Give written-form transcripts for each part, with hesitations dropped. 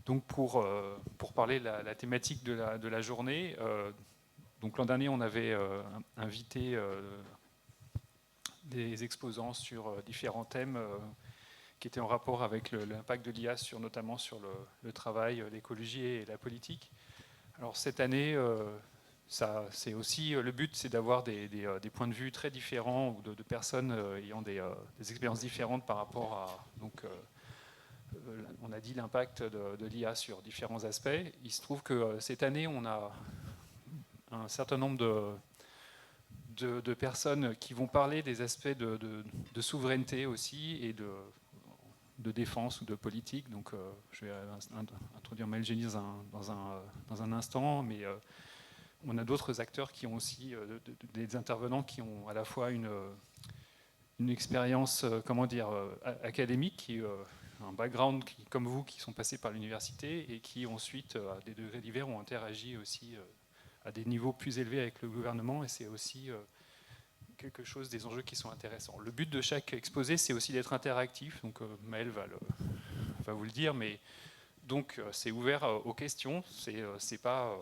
Donc pour parler de la thématique de la journée, donc l'an dernier on avait invité des exposants sur différents thèmes qui étaient en rapport avec l'impact de l'IA notamment sur le travail, l'écologie et la politique. Alors cette année, c'est aussi le but, c'est d'avoir des points de vue très différents ou de personnes ayant des expériences différentes par rapport à on a dit l'impact de l'IA sur différents aspects. Il se trouve que cette année, on a un certain nombre de personnes qui vont parler des aspects de souveraineté aussi et de défense ou de politique. Donc je vais introduire Maëlle Génie dans un instant, mais on a d'autres acteurs qui ont aussi des intervenants qui ont à la fois une expérience, comment dire, académique, un background comme vous, qui sont passés par l'université et qui ensuite, à des degrés divers, ont interagi aussi à des niveaux plus élevés avec le gouvernement. Et c'est aussi quelque chose des enjeux qui sont intéressants. Le but de chaque exposé, c'est aussi d'être interactif. Donc Maëlle va vous le dire, mais donc c'est ouvert aux questions. C'est pas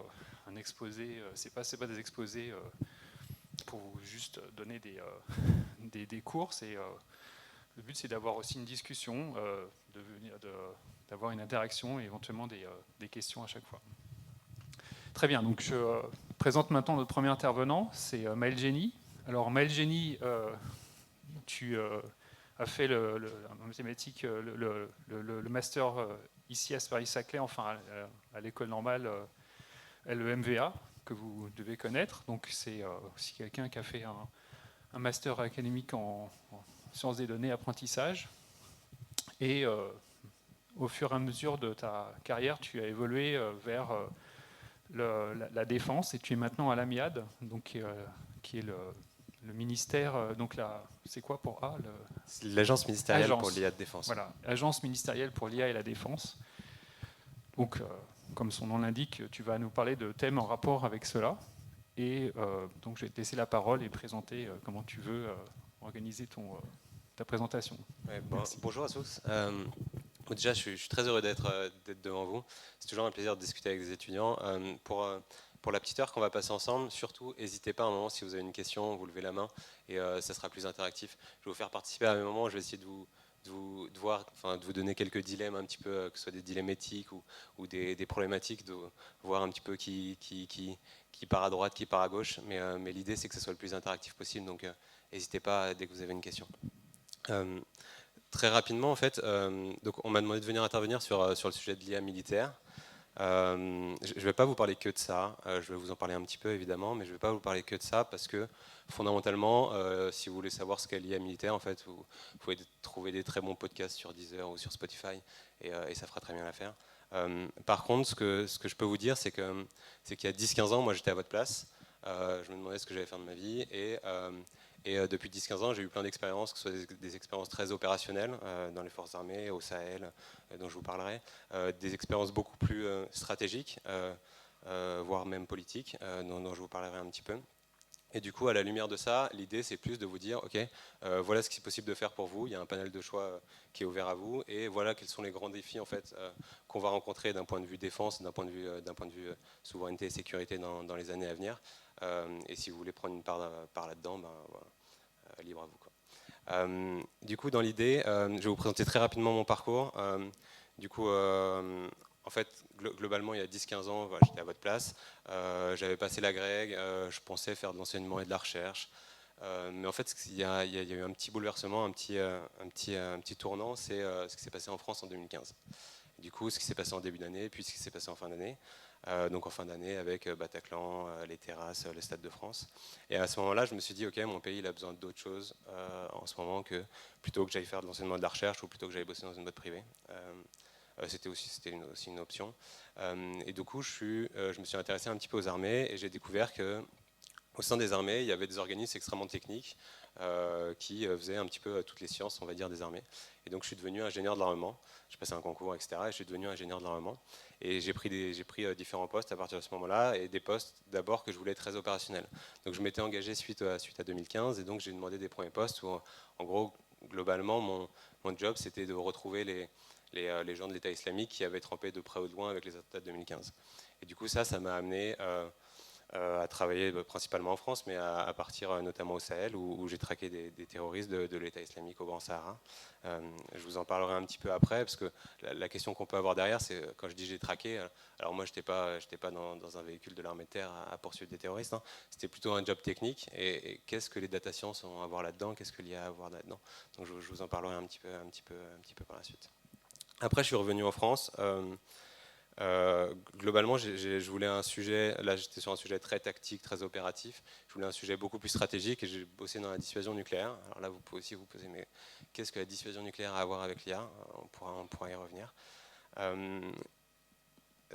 un exposé, c'est pas des exposés pour vous juste donner des cours. Le but, c'est d'avoir aussi une discussion, d'avoir une interaction et éventuellement des questions à chaque fois. Très bien, donc je présente maintenant notre premier intervenant, c'est Maëlle Génie. Alors Maëlle Génie, tu as fait en mathématiques le master ici à Paris-Saclay, enfin à l'école normale LEMVA, que vous devez connaître. Donc c'est aussi quelqu'un qui a fait un master académique en sciences des données, apprentissage. Et au fur et à mesure de ta carrière, tu as évolué vers la défense et tu es maintenant à l'AMIAD, donc, qui est le ministère. Donc c'est quoi pour A L'agence ministérielle pour Agence. l'IA de défense. Voilà, agence ministérielle pour l'IA et la défense. Donc, comme son nom l'indique, tu vas nous parler de thèmes en rapport avec cela. Et donc, je vais te laisser la parole et présenter comment tu veux organiser ta présentation. Ouais, Merci. bonjour à tous. Déjà, je suis très heureux d'être devant vous. C'est toujours un plaisir de discuter avec des étudiants. Pour la petite heure qu'on va passer ensemble, surtout, n'hésitez pas à un moment, si vous avez une question, vous levez la main et ça sera plus interactif. Je vais vous faire participer à un moment, je vais essayer de vous donner quelques dilemmes un petit peu, que ce soit des dilemmes éthiques ou des problématiques, de voir un petit peu qui part à droite, qui part à gauche. Mais l'idée, c'est que ce soit le plus interactif possible, donc n'hésitez pas dès que vous avez une question. Très rapidement, en fait, donc on m'a demandé de venir intervenir sur le sujet de l'IA militaire. Je ne vais pas vous parler que de ça, je vais vous en parler un petit peu évidemment, mais je ne vais pas vous parler que de ça parce que fondamentalement, si vous voulez savoir ce qu'est l'IA militaire, en fait, vous pouvez trouver des très bons podcasts sur Deezer ou sur Spotify et ça fera très bien l'affaire. Par contre, ce que je peux vous dire, c'est qu'il y a 10-15 ans, moi j'étais à votre place, je me demandais ce que j'allais faire de ma vie et depuis 10-15 ans, j'ai eu plein d'expériences, que ce soit des expériences très opérationnelles dans les forces armées, au Sahel, dont je vous parlerai, des expériences beaucoup plus stratégiques, voire même politiques, dont je vous parlerai un petit peu. Et du coup, à la lumière de ça, l'idée, c'est plus de vous dire, OK, voilà ce qui est possible de faire pour vous. Il y a un panel de choix qui est ouvert à vous. Et voilà quels sont les grands défis en fait, qu'on va rencontrer d'un point de vue défense, d'un point de vue souveraineté et sécurité dans les années à venir. Et si vous voulez prendre une part là-dedans, ben, voilà, libre à vous, quoi. Du coup, dans l'idée, je vais vous présenter très rapidement mon parcours. Du coup, en fait, globalement, il y a 10-15 ans, voilà, j'étais à votre place. J'avais passé la Greg, je pensais faire de l'enseignement et de la recherche. Mais en fait, il y a eu un petit bouleversement, un petit tournant, c'est ce qui s'est passé en France en 2015. Du coup, ce qui s'est passé en début d'année, puis ce qui s'est passé en fin d'année. Donc en fin d'année avec Bataclan, les terrasses, le Stade de France. Et à ce moment-là, je me suis dit, ok, mon pays il a besoin d'autre chose en ce moment que plutôt que j'aille faire de l'enseignement de la recherche ou plutôt que j'aille bosser dans une boîte privée. C'était aussi une option. Et du coup, je me suis intéressé un petit peu aux armées et j'ai découvert que au sein des armées, il y avait des organismes extrêmement techniques qui faisaient un petit peu toutes les sciences, on va dire, des armées. Et donc, je suis devenu ingénieur de l'armement. J'ai passé un concours, etc. Et je suis devenu ingénieur de l'armement. Et j'ai pris différents postes à partir de ce moment-là, et des postes d'abord que je voulais très opérationnels. Donc, je m'étais engagé suite à 2015, et donc j'ai demandé des premiers postes où, en gros, globalement, mon job, c'était de retrouver les gens de l'État islamique qui avaient trempé de près ou de loin avec les attentats de 2015. Et du coup, ça m'a amené à travailler principalement en France, mais à partir notamment au Sahel, où j'ai traqué des terroristes de l'État islamique au Grand Sahara. Je vous en parlerai un petit peu après, parce que la question qu'on peut avoir derrière, c'est quand je dis j'ai traqué, alors moi je n'étais pas dans un véhicule de l'armée de terre à poursuivre des terroristes, hein. C'était plutôt un job technique, et qu'est-ce que les data science ont à voir là-dedans, qu'est-ce que l'IA a à voir là-dedans. Donc je vous en parlerai un petit peu par la suite. Après je suis revenu en France. Globalement, je voulais un sujet, là j'étais sur un sujet très tactique, très opératif, je voulais un sujet beaucoup plus stratégique et j'ai bossé dans la dissuasion nucléaire. Alors là, vous pouvez aussi vous poser, mais qu'est-ce que la dissuasion nucléaire a à voir avec l'IA? On pourra y revenir.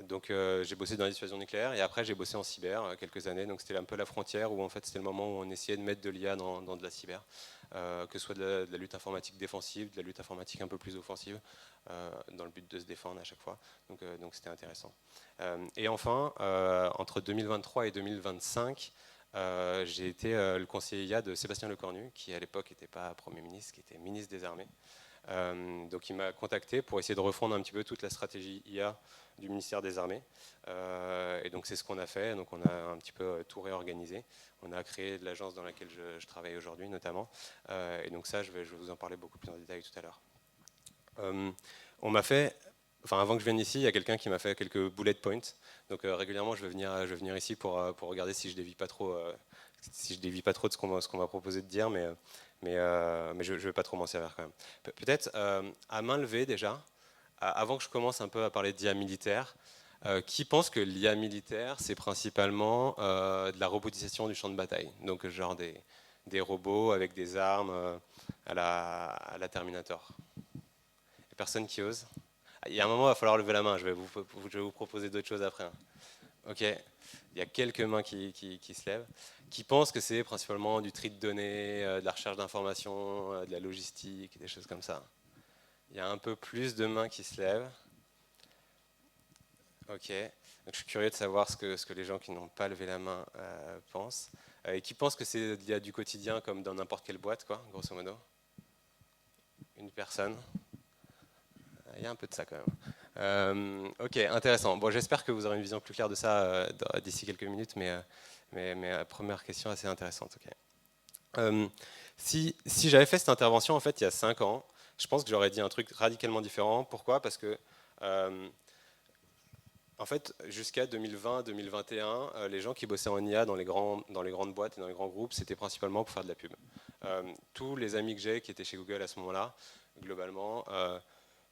Donc j'ai bossé dans la dissuasion nucléaire et après j'ai bossé en cyber quelques années, donc c'était un peu la frontière où en fait c'était le moment où on essayait de mettre de l'IA dans de la cyber, que ce soit de la lutte informatique défensive, de la lutte informatique un peu plus offensive, dans le but de se défendre à chaque fois, donc c'était intéressant. Et enfin, entre 2023 et 2025, j'ai été le conseiller IA de Sébastien Lecornu, qui à l'époque n'était pas Premier ministre, qui était ministre des Armées. Donc il m'a contacté pour essayer de refondre un petit peu toute la stratégie IA du ministère des Armées. Et donc c'est ce qu'on a fait. Donc on a un petit peu tout réorganisé. On a créé l'agence dans laquelle je travaille aujourd'hui notamment. Et donc ça, je vais vous en parler beaucoup plus en détail tout à l'heure. On m'a fait, enfin avant que je vienne ici, il y a quelqu'un qui m'a fait quelques bullet points. Donc régulièrement, je vais venir ici pour regarder si je dévie pas trop, de ce qu'on m'a proposé de dire, mais je ne vais pas trop m'en servir quand même. Peut-être à main levée déjà, avant que je commence un peu à parler d'IA militaire, qui pense que l'IA militaire, c'est principalement de la robotisation du champ de bataille, donc genre des robots avec des armes à la Terminator? Il n'y a personne qui ose? Il y a un moment, il va falloir lever la main, je vais vous proposer d'autres choses après, hein. Ok, il y a quelques mains qui se lèvent, qui pensent que c'est principalement du tri de données, de la recherche d'informations, de la logistique, des choses comme ça. Il y a un peu plus de mains qui se lèvent. Ok, donc je suis curieux de savoir ce que les gens qui n'ont pas levé la main pensent. Et qui pensent que c'est il y a du quotidien comme dans n'importe quelle boîte, quoi, grosso modo. Une personne. Il y a un peu de ça quand même. Ok, intéressant. Bon, j'espère que vous aurez une vision plus claire de ça d'ici quelques minutes, mais première question assez intéressante. Okay. Si j'avais fait cette intervention en fait il y a 5 ans, je pense que j'aurais dit un truc radicalement différent. Pourquoi? Parce que en fait, jusqu'à 2020-2021, les gens qui bossaient en IA dans les grandes boîtes et dans les grands groupes, c'était principalement pour faire de la pub. Tous les amis que j'ai qui étaient chez Google à ce moment-là, globalement,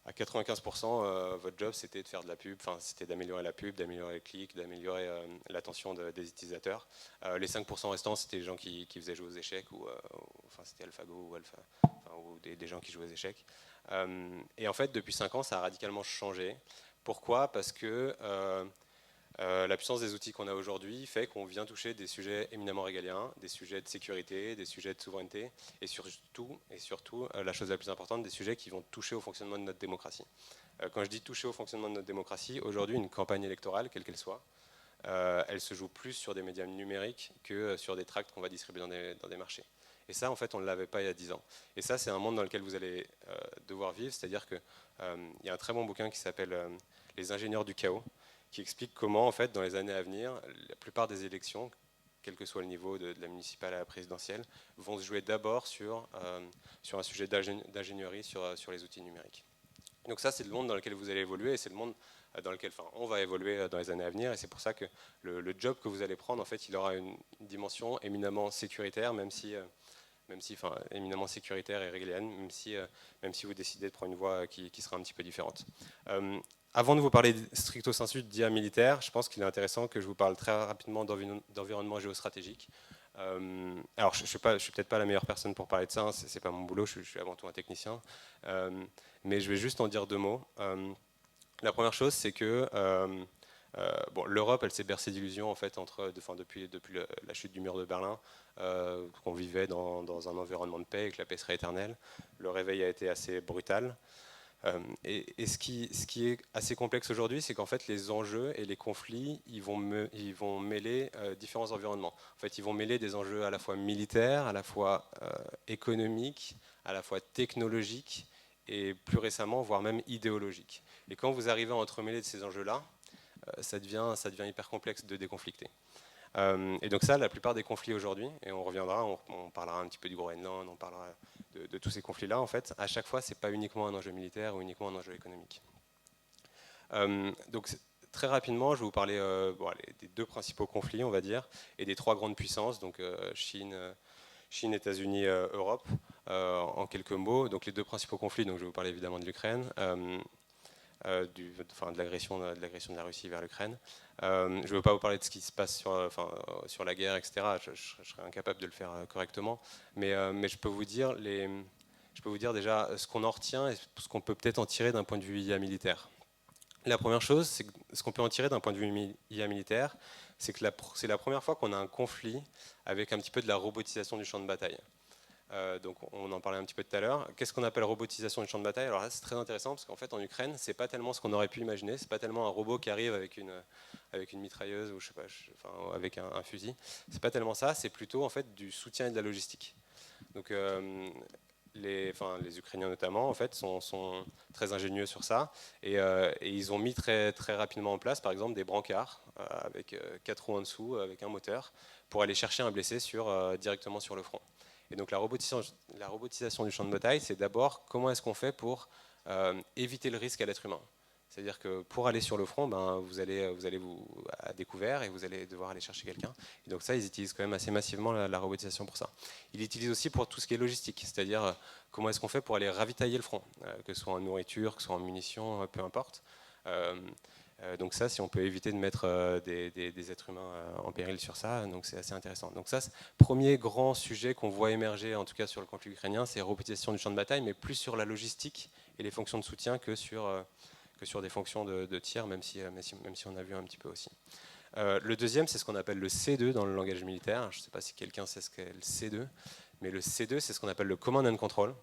à 95%, votre job c'était de faire de la pub, enfin c'était d'améliorer la pub, d'améliorer les clics, d'améliorer l'attention des utilisateurs. Les 5% restants c'était les gens qui faisaient jouer aux échecs, ou enfin c'était AlphaGo ou ou des gens qui jouaient aux échecs. Et en fait depuis 5 ans ça a radicalement changé. Pourquoi? Parce que la puissance des outils qu'on a aujourd'hui fait qu'on vient toucher des sujets éminemment régaliens, des sujets de sécurité, des sujets de souveraineté, et surtout la chose la plus importante, des sujets qui vont toucher au fonctionnement de notre démocratie. Quand je dis toucher au fonctionnement de notre démocratie, aujourd'hui, une campagne électorale, quelle qu'elle soit, elle se joue plus sur des médias numériques que sur des tracts qu'on va distribuer dans des marchés. Et ça, en fait, on ne l'avait pas il y a 10 ans. Et ça, c'est un monde dans lequel vous allez devoir vivre, c'est-à-dire qu'il y a un très bon bouquin qui s'appelle Les ingénieurs du chaos, qui explique comment, en fait, dans les années à venir, la plupart des élections, quel que soit le niveau de la municipale à la présidentielle, vont se jouer d'abord sur un sujet d'ingénierie sur les outils numériques. Donc ça, c'est le monde dans lequel vous allez évoluer, et c'est le monde dans lequel on va évoluer dans les années à venir, et c'est pour ça que le job que vous allez prendre, en fait, il aura une dimension éminemment sécuritaire, même si éminemment sécuritaire et régalienne, même si vous décidez de prendre une voie qui sera un petit peu différente. Avant de vous parler stricto sensu d'IA militaire, je pense qu'il est intéressant que je vous parle très rapidement d'environnement géostratégique. Alors, je ne suis peut-être pas la meilleure personne pour parler de ça, hein, c'est pas mon boulot, je suis avant tout un technicien, mais je vais juste en dire 2 mots. La première chose, c'est que l'Europe, elle s'est bercée d'illusions en fait depuis la chute du mur de Berlin, qu'on vivait dans un environnement de paix et que la paix serait éternelle. Le réveil a été assez brutal. Et ce qui est assez complexe aujourd'hui, c'est qu'en fait les enjeux et les conflits, ils vont mêler différents environnements. En fait, ils vont mêler des enjeux à la fois militaires, à la fois économiques, à la fois technologiques et plus récemment, voire même idéologiques. Et quand vous arrivez à entremêler ces enjeux-là, ça devient hyper complexe de déconflicter. Et donc ça, la plupart des conflits aujourd'hui, et on reviendra, on parlera un petit peu du Groenland, on parlera de tous ces conflits-là, en fait, à chaque fois, c'est pas uniquement un enjeu militaire ou uniquement un enjeu économique. Donc très rapidement, je vais vous parler des deux principaux conflits, on va dire, et des trois grandes puissances, donc Chine, États-Unis, Europe, en quelques mots. Donc les deux principaux conflits, donc je vais vous parler évidemment de l'Ukraine, de l'agression de la Russie vers l'Ukraine. Je ne veux pas vous parler de ce qui se passe sur la guerre, etc. Je serais incapable de le faire correctement, mais je peux vous dire déjà ce qu'on en retient et ce qu'on peut peut-être en tirer d'un point de vue IA militaire. La première chose, c'est que ce qu'on peut en tirer d'un point de vue IA militaire, c'est que c'est la première fois qu'on a un conflit avec un petit peu de la robotisation du champ de bataille. Donc on en parlait un petit peu tout à l'heure. Qu'est-ce qu'on appelle robotisation du champ de bataille? Alors là, c'est très intéressant parce qu'en fait, en Ukraine, c'est pas tellement ce qu'on aurait pu imaginer. C'est pas tellement un robot qui arrive avec une mitrailleuse ou je sais pas, avec un fusil. C'est pas tellement ça. C'est plutôt en fait du soutien et de la logistique. Donc les Ukrainiens notamment, en fait, sont très ingénieux sur ça, et ils ont mis très, très rapidement en place, par exemple, des brancards avec 4 roues en dessous, avec un moteur, pour aller chercher un blessé directement sur le front. Et donc la robotisation du champ de bataille, c'est d'abord comment est-ce qu'on fait pour éviter le risque à l'être humain. C'est-à-dire que pour aller sur le front, vous allez vous à découvert et vous allez devoir aller chercher quelqu'un. Et donc ça, ils utilisent quand même assez massivement la robotisation pour ça. Ils l'utilisent aussi pour tout ce qui est logistique, c'est-à-dire comment est-ce qu'on fait pour aller ravitailler le front, que ce soit en nourriture, que ce soit en munitions, peu importe. Donc ça, si on peut éviter de mettre des êtres humains en péril sur ça, donc c'est assez intéressant. Donc ça, premier grand sujet qu'on voit émerger, en tout cas sur le conflit ukrainien, c'est robotisation du champ de bataille, mais plus sur la logistique et les fonctions de soutien que sur des fonctions de tir, même si on a vu un petit peu aussi. Le deuxième, c'est ce qu'on appelle le C2 dans le langage militaire. Je ne sais pas si quelqu'un sait ce qu'est le C2, mais le C2, c'est ce qu'on appelle le Command and Control.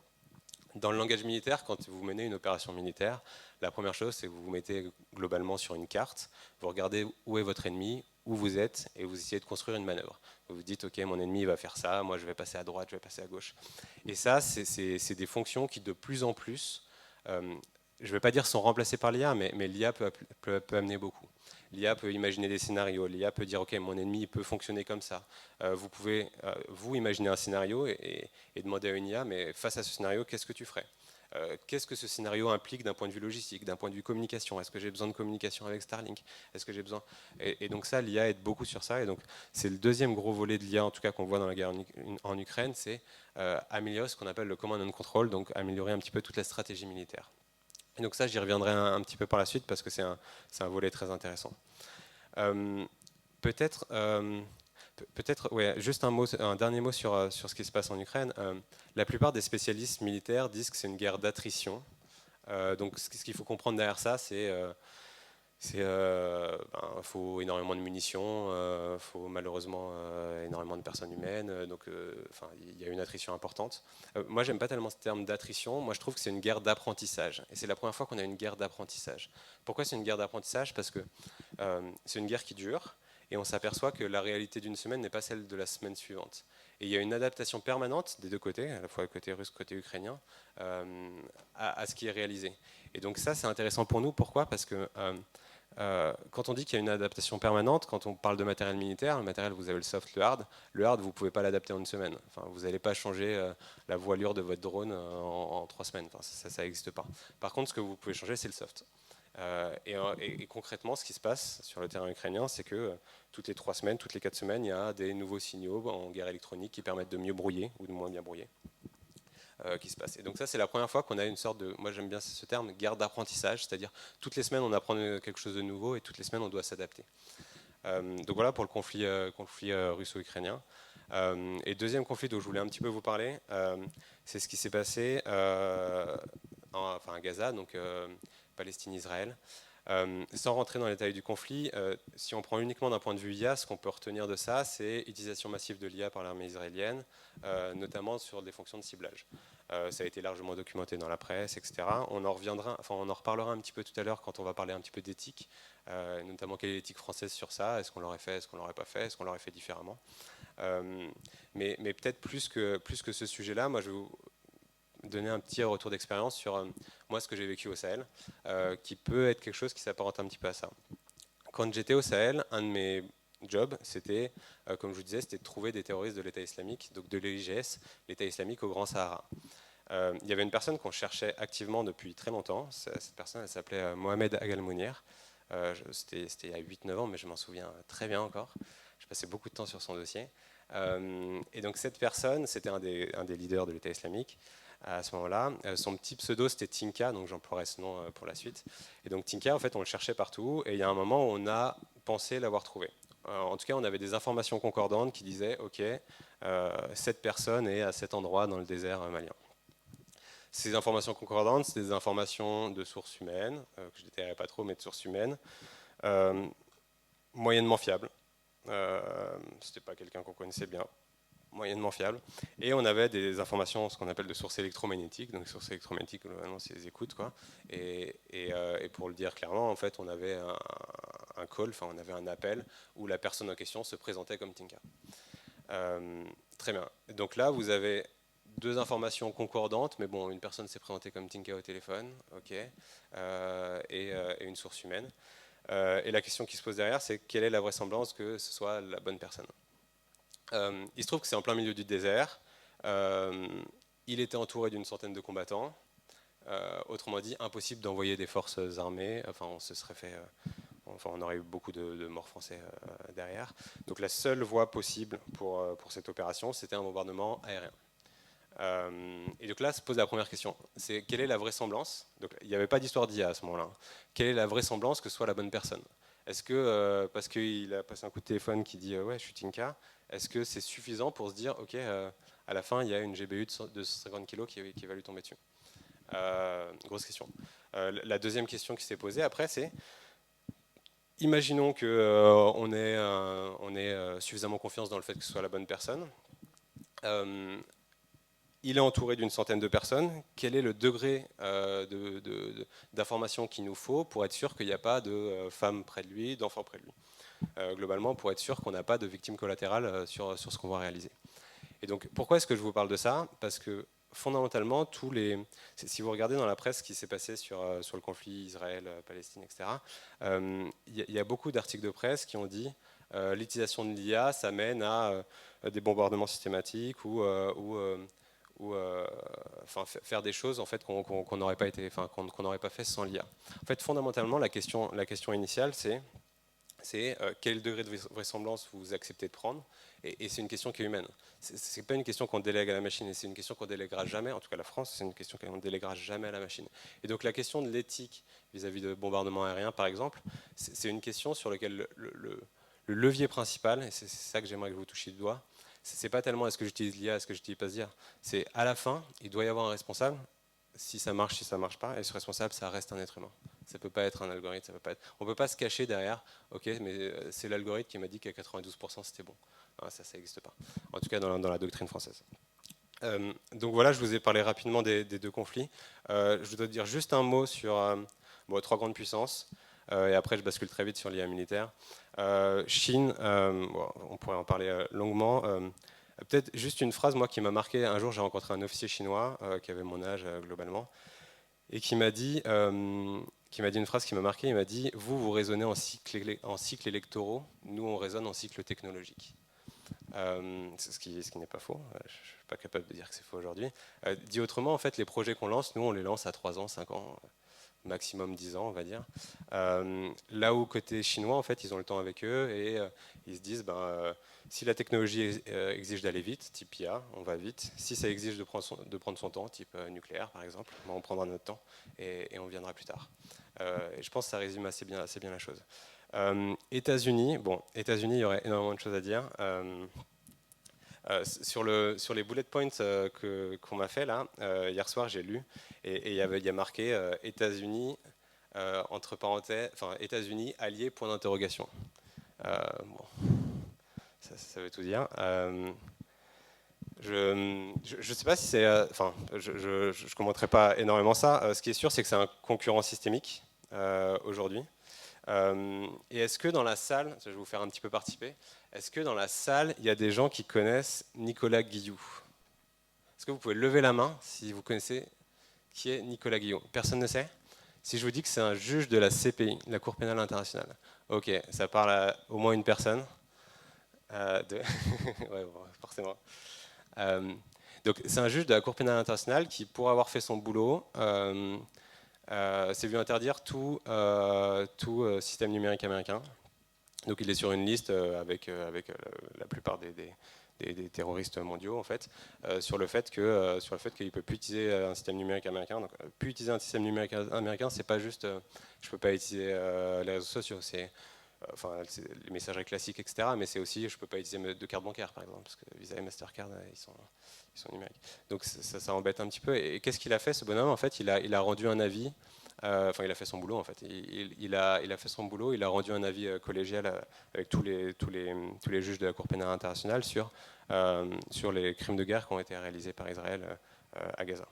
Dans le langage militaire, quand vous menez une opération militaire, la première chose, c'est que vous vous mettez globalement sur une carte, vous regardez où est votre ennemi, où vous êtes, et vous essayez de construire une manœuvre. Vous vous dites, ok, mon ennemi va faire ça, moi je vais passer à droite, je vais passer à gauche. Et ça, c'est des fonctions qui de plus en plus, je ne vais pas dire sont remplacées par l'IA, mais l'IA peut amener beaucoup. L'IA peut imaginer des scénarios, l'IA peut dire, ok, mon ennemi peut fonctionner comme ça. Vous pouvez, vous, imaginer un scénario et demander à une IA, mais face à ce scénario, qu'est-ce que tu ferais? Qu'est-ce que ce scénario implique d'un point de vue logistique, d'un point de vue communication? Est-ce que j'ai besoin de communication avec Starlink? Est-ce que j'ai besoin et donc ça, l'IA aide beaucoup sur ça. Et donc c'est le deuxième gros volet de l'IA, en tout cas qu'on voit dans la guerre en Ukraine, c'est améliorer ce qu'on appelle le command and control, donc améliorer un petit peu toute la stratégie militaire. Et donc ça, j'y reviendrai un petit peu par la suite parce que c'est un volet très intéressant. Peut-être, ouais, juste un dernier mot sur ce qui se passe en Ukraine. La plupart des spécialistes militaires disent que c'est une guerre d'attrition. Donc ce qu'il faut comprendre derrière ça, c'est faut énormément de munitions, faut malheureusement énormément de personnes humaines, donc il y a une attrition importante. Moi, j'aime pas tellement ce terme d'attrition. Moi, je trouve que c'est une guerre d'apprentissage, et c'est la première fois qu'on a une guerre d'apprentissage. Pourquoi c'est une guerre d'apprentissage? Parce que c'est une guerre qui dure, et on s'aperçoit que la réalité d'une semaine n'est pas celle de la semaine suivante. Et il y a une adaptation permanente des deux côtés, à la fois côté russe, côté ukrainien, à ce qui est réalisé. Et donc ça, c'est intéressant pour nous. Pourquoi? Parce que quand on dit qu'il y a une adaptation permanente, quand on parle de matériel militaire, le matériel, vous avez le soft, le hard. Le hard, vous ne pouvez pas l'adapter en une semaine. Enfin, vous n'allez pas changer la voilure de votre drone en 3 semaines. Enfin, ça n'existe pas. Par contre, ce que vous pouvez changer, c'est le soft. Et concrètement, ce qui se passe sur le terrain ukrainien, c'est que toutes les 3 semaines, toutes les 4 semaines, il y a des nouveaux signaux en guerre électronique qui permettent de mieux brouiller ou de moins bien brouiller. Qui se passe. Et donc ça, c'est la première fois qu'on a une sorte de, moi j'aime bien ce terme, guerre d'apprentissage, c'est-à-dire toutes les semaines on apprend quelque chose de nouveau et toutes les semaines on doit s'adapter. Donc voilà pour le conflit russo-ukrainien. Et deuxième conflit dont je voulais un petit peu vous parler, c'est ce qui s'est passé à Gaza, donc Palestine-Israël. Sans rentrer dans les détails du conflit, si on prend uniquement d'un point de vue IA, ce qu'on peut retenir de ça, c'est utilisation massive de l'IA par l'armée israélienne, notamment sur des fonctions de ciblage. Ça a été largement documenté dans la presse, etc. On en reparlera un petit peu tout à l'heure quand on va parler un petit peu d'éthique, notamment quelle est l'éthique française sur ça, est-ce qu'on l'aurait fait, est-ce qu'on l'aurait pas fait, est-ce qu'on l'aurait fait différemment. Mais peut-être plus que ce sujet-là, moi donner un petit retour d'expérience sur moi ce que j'ai vécu au Sahel, qui peut être quelque chose qui s'apparente un petit peu à ça. Quand j'étais au Sahel, un de mes jobs, c'était, comme je vous disais, c'était de trouver des terroristes de l'État islamique, donc de l'EIGS, l'État islamique au Grand Sahara. Il y avait une personne qu'on cherchait activement depuis très longtemps. Cette personne, elle s'appelait Mohamed Agalmounir. C'était il y a 8-9 ans, mais je m'en souviens très bien encore. Je passais beaucoup de temps sur son dossier. Et donc cette personne, c'était un des leaders de l'État islamique à ce moment-là. Son petit pseudo, c'était Tinka, donc j'emploierai ce nom pour la suite. Et donc Tinka, en fait, on le cherchait partout, et il y a un moment où on a pensé l'avoir trouvé. En tout cas, on avait des informations concordantes qui disaient, OK, cette personne est à cet endroit dans le désert malien. Ces informations concordantes, c'est des informations de sources humaines, que je ne détaillerai pas trop, mais de sources humaines, moyennement fiables. Ce n'était pas quelqu'un qu'on connaissait bien, moyennement fiable. Et on avait des informations, ce qu'on appelle de sources électromagnétiques. Donc, sources électromagnétiques, globalement, c'est les écoutes, quoi. Et pour le dire clairement, en fait, on avait un call, enfin, on avait un appel où la personne en question se présentait comme Tinka. Très bien. Donc là, vous avez deux informations concordantes, mais bon, une personne s'est présentée comme Tinka au téléphone, ok, et une source humaine. Et la question qui se pose derrière, c'est quelle est la vraisemblance que ce soit la bonne personne. Il se trouve que c'est en plein milieu du désert. Il était entouré d'une centaine de combattants. Autrement dit, impossible d'envoyer des forces armées. Enfin, on se serait fait... Enfin, on aurait eu beaucoup de morts français derrière. Donc la seule voie possible pour cette opération, c'était un bombardement aérien. Et donc là se pose la première question, c'est quelle est la vraisemblance, donc il n'y avait pas d'histoire d'IA à ce moment-là, quelle est la vraisemblance que ce soit la bonne personne? Est-ce que, parce qu'il a passé un coup de téléphone qui dit ouais, je suis Tinka, est-ce que c'est suffisant pour se dire ok, à la fin il y a une GBU de 50 kg qui va lui tomber dessus? Grosse question. La deuxième question qui s'est posée après, c'est imaginons qu'on ait suffisamment confiance dans le fait que ce soit la bonne personne. Il est entouré d'une centaine de personnes. Quel est le degré d'information qu'il nous faut pour être sûr qu'il n'y a pas de femmes près de lui, d'enfants près de lui? Globalement, pour être sûr qu'on n'a pas de victimes collatérales sur ce qu'on va réaliser. Et donc, pourquoi est-ce que je vous parle de ça? Parce que fondamentalement, si vous regardez dans la presse ce qui s'est passé sur le conflit Israël-Palestine, etc., il y a beaucoup d'articles de presse qui ont dit l'utilisation de l'IA, ça mène à des bombardements systématiques ou enfin, faire des choses en fait qu'on n'aurait pas qu'on n'aurait pas fait sans l'IA. En fait, fondamentalement, la question initiale, c'est quel degré de vraisemblance vous acceptez de prendre, et c'est une question qui est humaine. C'est pas une question qu'on délègue à la machine, et c'est une question qu'on délèguera jamais. En tout cas, la France, c'est une question qu'on délèguera jamais à la machine. Et donc, la question de l'éthique vis-à-vis de bombardements aériens, par exemple, c'est une question sur laquelle le levier principal, et c'est ça que j'aimerais que vous touchiez du doigt, c'est pas tellement est-ce que j'utilise l'IA, est-ce que j'utilise pas l'IA, c'est à la fin, il doit y avoir un responsable, si ça marche pas, et ce responsable, ça reste un être humain. Ça peut pas être un algorithme, ça peut pas être... On peut pas se cacher derrière, ok, mais c'est l'algorithme qui m'a dit qu'à 92% c'était bon. Non, ça n'existe pas. En tout cas, dans la doctrine française. Donc voilà, je vous ai parlé rapidement des deux conflits. Je voudrais dire juste un mot sur trois grandes puissances, et après je bascule très vite sur l'IA militaire. Chine, on pourrait en parler longuement. Peut-être juste une phrase, moi, qui m'a marqué. Un jour, j'ai rencontré un officier chinois qui avait mon âge globalement, et qui m'a dit une phrase qui m'a marqué. Il m'a dit: vous raisonnez en cycles électoraux, nous on raisonne en cycles technologiques. Ce qui n'est pas faux. Je ne suis pas capable de dire que c'est faux aujourd'hui. Dit autrement, en fait, les projets qu'on lance, nous on les lance à 3 ans, 5 ans, maximum 10 ans, on va dire. Là où côté chinois, en fait, ils ont le temps avec eux, et ils se disent, si la technologie exige d'aller vite, type IA, on va vite. Si ça exige de prendre son temps, type nucléaire par exemple, on prendra notre temps et on viendra plus tard. Et je pense que ça résume assez bien la chose. États-Unis, États-Unis, il y aurait énormément de choses à dire. Sur les bullet points qu'on m'a fait là, hier soir, j'ai lu, et il y a marqué États-Unis, entre parenthèses, enfin États-Unis alliés, point d'interrogation. Ça veut tout dire. Je ne sais pas si c'est. Enfin, je ne commenterai pas énormément ça. Ce qui est sûr, c'est que c'est un concurrent systémique aujourd'hui. Et est-ce que dans la salle, je vais vous faire un petit peu participer, est-ce que dans la salle, il y a des gens qui connaissent Nicolas Guillou? Est-ce que vous pouvez lever la main si vous connaissez qui est Nicolas Guillot? Personne ne sait? Si je vous dis que c'est un juge de la CPI, la Cour pénale internationale. Ok, ça parle à au moins une personne. Ouais, bon, forcément. Donc c'est un juge de la Cour pénale internationale qui, pour avoir fait son boulot, s'est vu interdire tout système numérique américain. Donc il est sur une liste avec la plupart des terroristes mondiaux en fait, sur le fait qu'il ne peut plus utiliser un système numérique américain. Donc, plus utiliser un système numérique américain, c'est pas juste je peux pas utiliser les réseaux sociaux, c'est les messageries classiques, etc. Mais c'est aussi je peux pas utiliser de carte bancaire par exemple, parce que Visa et Mastercard ils sont numériques. Donc ça embête un petit peu. Et qu'est-ce qu'il a fait ce bonhomme? En fait, il a rendu un avis. Il a fait son boulot en fait. Il a fait son boulot. Il a rendu un avis collégial avec tous les juges de la Cour pénale internationale sur les crimes de guerre qui ont été réalisés par Israël à Gaza.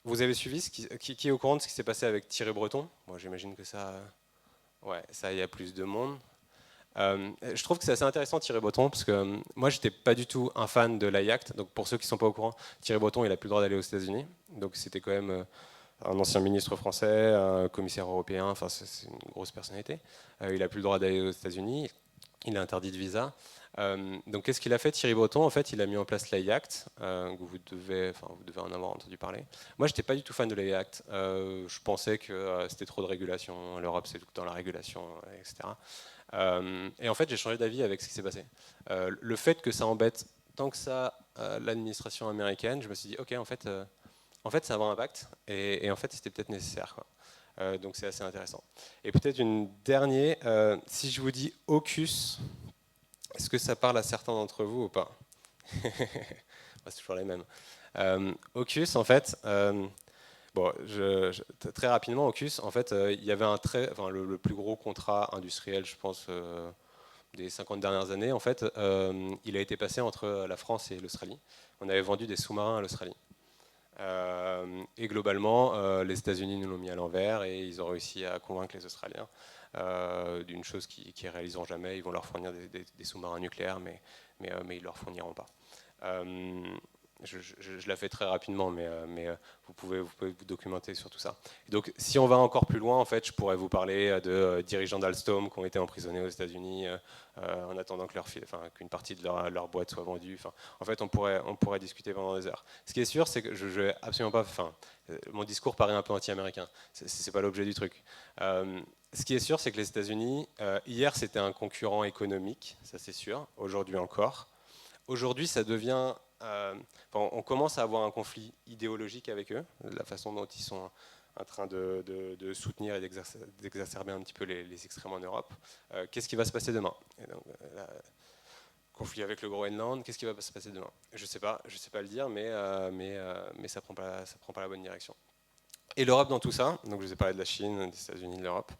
Vous avez suivi qui est au courant de ce qui s'est passé avec Thierry Breton? Moi, j'imagine que ça, il y a plus de monde. Je trouve que c'est assez intéressant Thierry Breton parce que moi j'étais pas du tout un fan de l'AIACT. Donc pour ceux qui sont pas au courant, Thierry Breton il a plus le droit d'aller aux États-Unis. Donc c'était quand même un ancien ministre français, un commissaire européen, enfin c'est une grosse personnalité. Il n'a plus le droit d'aller aux États-Unis, il est interdit de visa. Donc qu'est-ce qu'il a fait Thierry Breton? En fait, il a mis en place l'AIACT, vous devez en avoir entendu parler. Moi, j'étais pas du tout fan de l'AIACT. Je pensais que c'était trop de régulation, l'Europe c'est tout dans la régulation, etc. Et en fait, j'ai changé d'avis avec ce qui s'est passé. Le fait que ça embête tant que ça l'administration américaine, je me suis dit, ok, en fait ça a un impact, et en fait, c'était peut-être nécessaire, quoi. Donc, c'est assez intéressant. Et peut-être une dernière, si je vous dis AUKUS, est-ce que ça parle à certains d'entre vous ou pas? C'est toujours les mêmes. AUKUS, en fait, bon, très rapidement, AUKUS, en fait, il y avait le plus gros contrat industriel, je pense, des 50 dernières années, en fait, il a été passé entre la France et l'Australie. On avait vendu des sous-marins à l'Australie. Et globalement, les États-Unis nous l'ont mis à l'envers et ils ont réussi à convaincre les Australiens d'une chose qu'ils ne réaliseront jamais. Ils vont leur fournir des sous-marins nucléaires, mais ils ne leur fourniront pas. Je la fais très rapidement, mais vous pouvez vous documenter sur tout ça. Et donc, si on va encore plus loin, en fait, je pourrais vous parler de dirigeants d'Alstom qui ont été emprisonnés aux États-Unis en attendant que qu'une partie de leur boîte soit vendue. En fait, on pourrait discuter pendant des heures. Ce qui est sûr, c'est que je vais absolument pas. Mon discours paraît un peu anti-américain. C'est pas l'objet du truc. Ce qui est sûr, c'est que les États-Unis, hier, c'était un concurrent économique, ça c'est sûr. Aujourd'hui encore. Aujourd'hui, ça devient on commence à avoir un conflit idéologique avec eux, la façon dont ils sont en train de soutenir et d'exacerber un petit peu les extrêmes en Europe. Qu'est-ce qui va se passer demain? Conflit avec le Groenland, qu'est-ce qui va se passer demain? Je sais pas le dire, mais ça prend pas la bonne direction. Et l'Europe dans tout ça, donc je vous ai parlé de la Chine, des États-Unis, de l'Europe.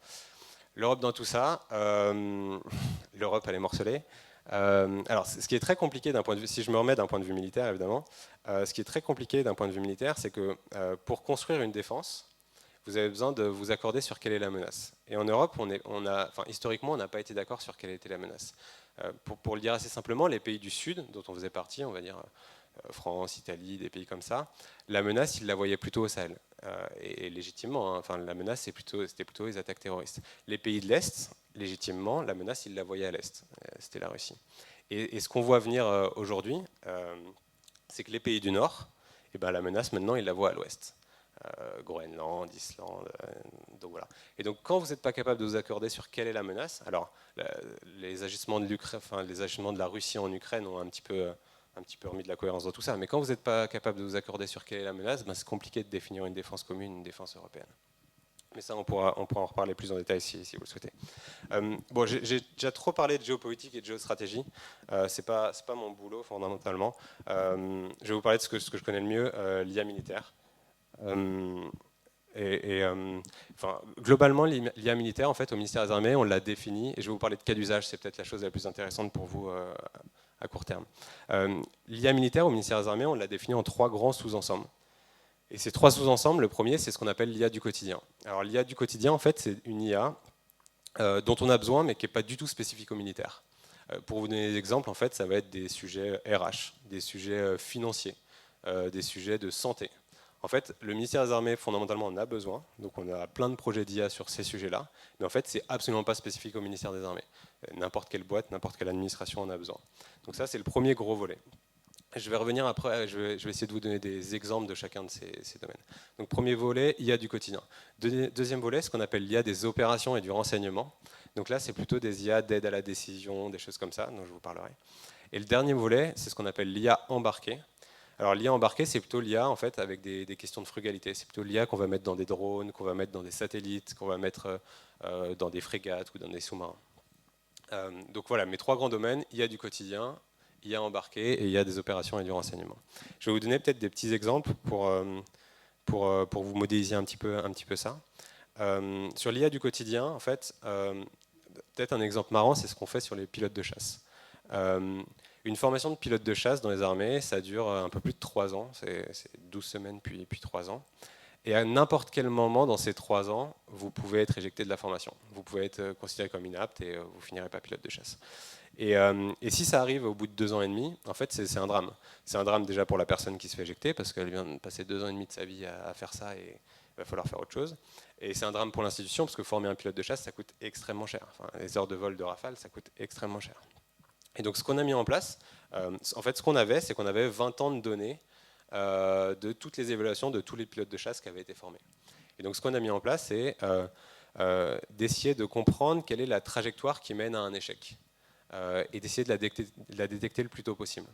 L'Europe dans tout ça, l'Europe elle est morcelée. Alors, ce qui est très compliqué d'un point de vue, si je me remets d'un point de vue militaire, évidemment, ce qui est très compliqué d'un point de vue militaire, c'est que pour construire une défense, vous avez besoin de vous accorder sur quelle est la menace. Et en Europe, historiquement, on n'a pas été d'accord sur quelle était la menace. Pour le dire assez simplement, les pays du Sud, dont on faisait partie, on va dire France, Italie, des pays comme ça, la menace, ils la voyaient plutôt au Sahel. Et légitimement, hein, la menace, c'était plutôt les attaques terroristes. Les pays de l'Est, légitimement, la menace, ils la voyaient à l'Est. C'était la Russie. Et ce qu'on voit venir aujourd'hui, c'est que les pays du Nord, la menace, maintenant, ils la voient à l'Ouest. Groenland, Islande, donc voilà. Et donc, quand vous n'êtes pas capable de vous accorder sur quelle est la menace, alors les agissements de la Russie en Ukraine ont un petit peu remis de la cohérence dans tout ça, mais quand vous n'êtes pas capable de vous accorder sur quelle est la menace, c'est compliqué de définir une défense commune, une défense européenne. Mais ça, on pourra en reparler plus en détail si vous le souhaitez. Bon, j'ai déjà trop parlé de géopolitique et de géostratégie. C'est pas mon boulot fondamentalement. Je vais vous parler de ce que je connais le mieux, l'IA militaire. Globalement, l'IA militaire, en fait, au ministère des Armées, on l'a défini, et je vais vous parler de cas d'usage, c'est peut-être la chose la plus intéressante pour vous à court terme. L'IA militaire au ministère des Armées, on l'a défini en 3 grands sous-ensembles. Et ces 3 sous-ensembles, le premier, c'est ce qu'on appelle l'IA du quotidien. Alors l'IA du quotidien, en fait, c'est une IA dont on a besoin, mais qui n'est pas du tout spécifique au militaire. Pour vous donner des exemples, en fait, ça va être des sujets RH, des sujets financiers, des sujets de santé. En fait, le ministère des Armées, fondamentalement, en a besoin. Donc, on a plein de projets d'IA sur ces sujets-là. Mais en fait, c'est absolument pas spécifique au ministère des Armées. N'importe quelle boîte, n'importe quelle administration en a besoin. Donc ça, c'est le premier gros volet. Je vais revenir après, je vais essayer de vous donner des exemples de chacun de ces domaines. Donc premier volet, IA du quotidien. Deuxième volet, ce qu'on appelle l'IA des opérations et du renseignement. Donc là, c'est plutôt des IA d'aide à la décision, des choses comme ça, dont je vous parlerai. Et le dernier volet, c'est ce qu'on appelle l'IA embarquée. Alors l'IA embarquée, c'est plutôt l'IA en fait avec des questions de frugalité. C'est plutôt l'IA qu'on va mettre dans des drones, qu'on va mettre dans des satellites, qu'on va mettre dans des frégates ou dans des sous-marins. Donc voilà, mes trois grands domaines, IA du quotidien, IA embarqué et IA des opérations et du renseignement. Je vais vous donner peut-être des petits exemples pour vous modéliser un petit peu ça. Sur l'IA du quotidien, en fait, peut-être un exemple marrant, c'est ce qu'on fait sur les pilotes de chasse. Une formation de pilote de chasse dans les armées, ça dure un peu plus de 3 ans, c'est 12 semaines puis 3 ans. Et à n'importe quel moment dans ces 3 ans, vous pouvez être éjecté de la formation. Vous pouvez être considéré comme inapte et vous finirez pas pilote de chasse. Et si ça arrive au bout de 2 ans et demi, en fait, c'est un drame. C'est un drame déjà pour la personne qui se fait éjecter, parce qu'elle vient de passer 2 ans et demi de sa vie à faire ça et il va falloir faire autre chose. Et c'est un drame pour l'institution, parce que former un pilote de chasse, ça coûte extrêmement cher. Enfin, les heures de vol de Rafale, ça coûte extrêmement cher. Et donc ce qu'on a mis en place, en fait, ce qu'on avait, c'est qu'on avait 20 ans de données de toutes les évaluations de tous les pilotes de chasse qui avaient été formés. Et donc ce qu'on a mis en place, c'est d'essayer de comprendre quelle est la trajectoire qui mène à un échec. Et d'essayer de la détecter le plus tôt possible.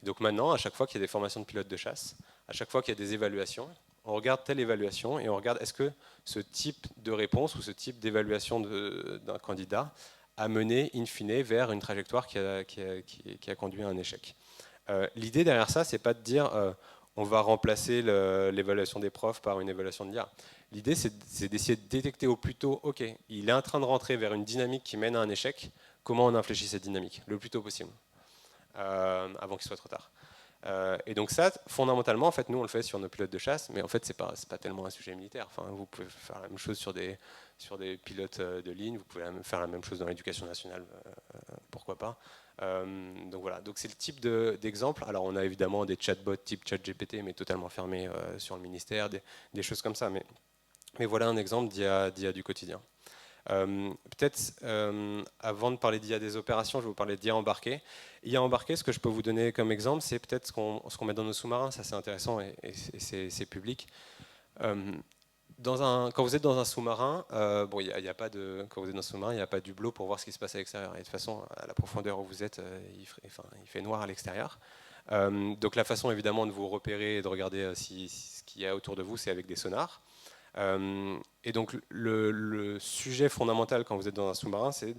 Et donc maintenant, à chaque fois qu'il y a des formations de pilotes de chasse, à chaque fois qu'il y a des évaluations, on regarde telle évaluation et on regarde est-ce que ce type de réponse ou ce type d'évaluation d'un candidat a mené in fine vers une trajectoire qui a conduit à un échec. L'idée derrière ça, c'est pas de dire on va remplacer l'évaluation des profs par une évaluation de l'IA. L'idée, c'est d'essayer de détecter au plus tôt, ok, il est en train de rentrer vers une dynamique qui mène à un échec, comment on infléchit cette dynamique le plus tôt possible, avant qu'il soit trop tard. Et donc ça, fondamentalement, en fait, nous on le fait sur nos pilotes de chasse, mais en fait c'est pas tellement un sujet militaire. Enfin, vous pouvez faire la même chose sur des pilotes de ligne, vous pouvez faire la même chose dans l'éducation nationale, pourquoi pas. Donc voilà, donc c'est le type d'exemple. Alors on a évidemment des chatbots type ChatGPT, mais totalement fermés sur le ministère, des choses comme ça. Mais voilà un exemple d'IA du quotidien. Peut-être avant de parler d'IA des opérations, je vais vous parler d'IA embarqué. IA embarqué, ce que je peux vous donner comme exemple, c'est peut-être ce qu'on met dans nos sous-marins, ça c'est intéressant et c'est public. Quand vous êtes dans un sous-marin, bon, y a pas de, quand vous êtes dans un sous-marin, il n'y a pas d'hublot pour voir ce qui se passe à l'extérieur. Et de toute façon, à la profondeur où vous êtes, il fait noir à l'extérieur. Donc la façon évidemment de vous repérer et de regarder ce qu'il y a autour de vous, c'est avec des sonars. Et donc le sujet fondamental quand vous êtes dans un sous-marin, c'est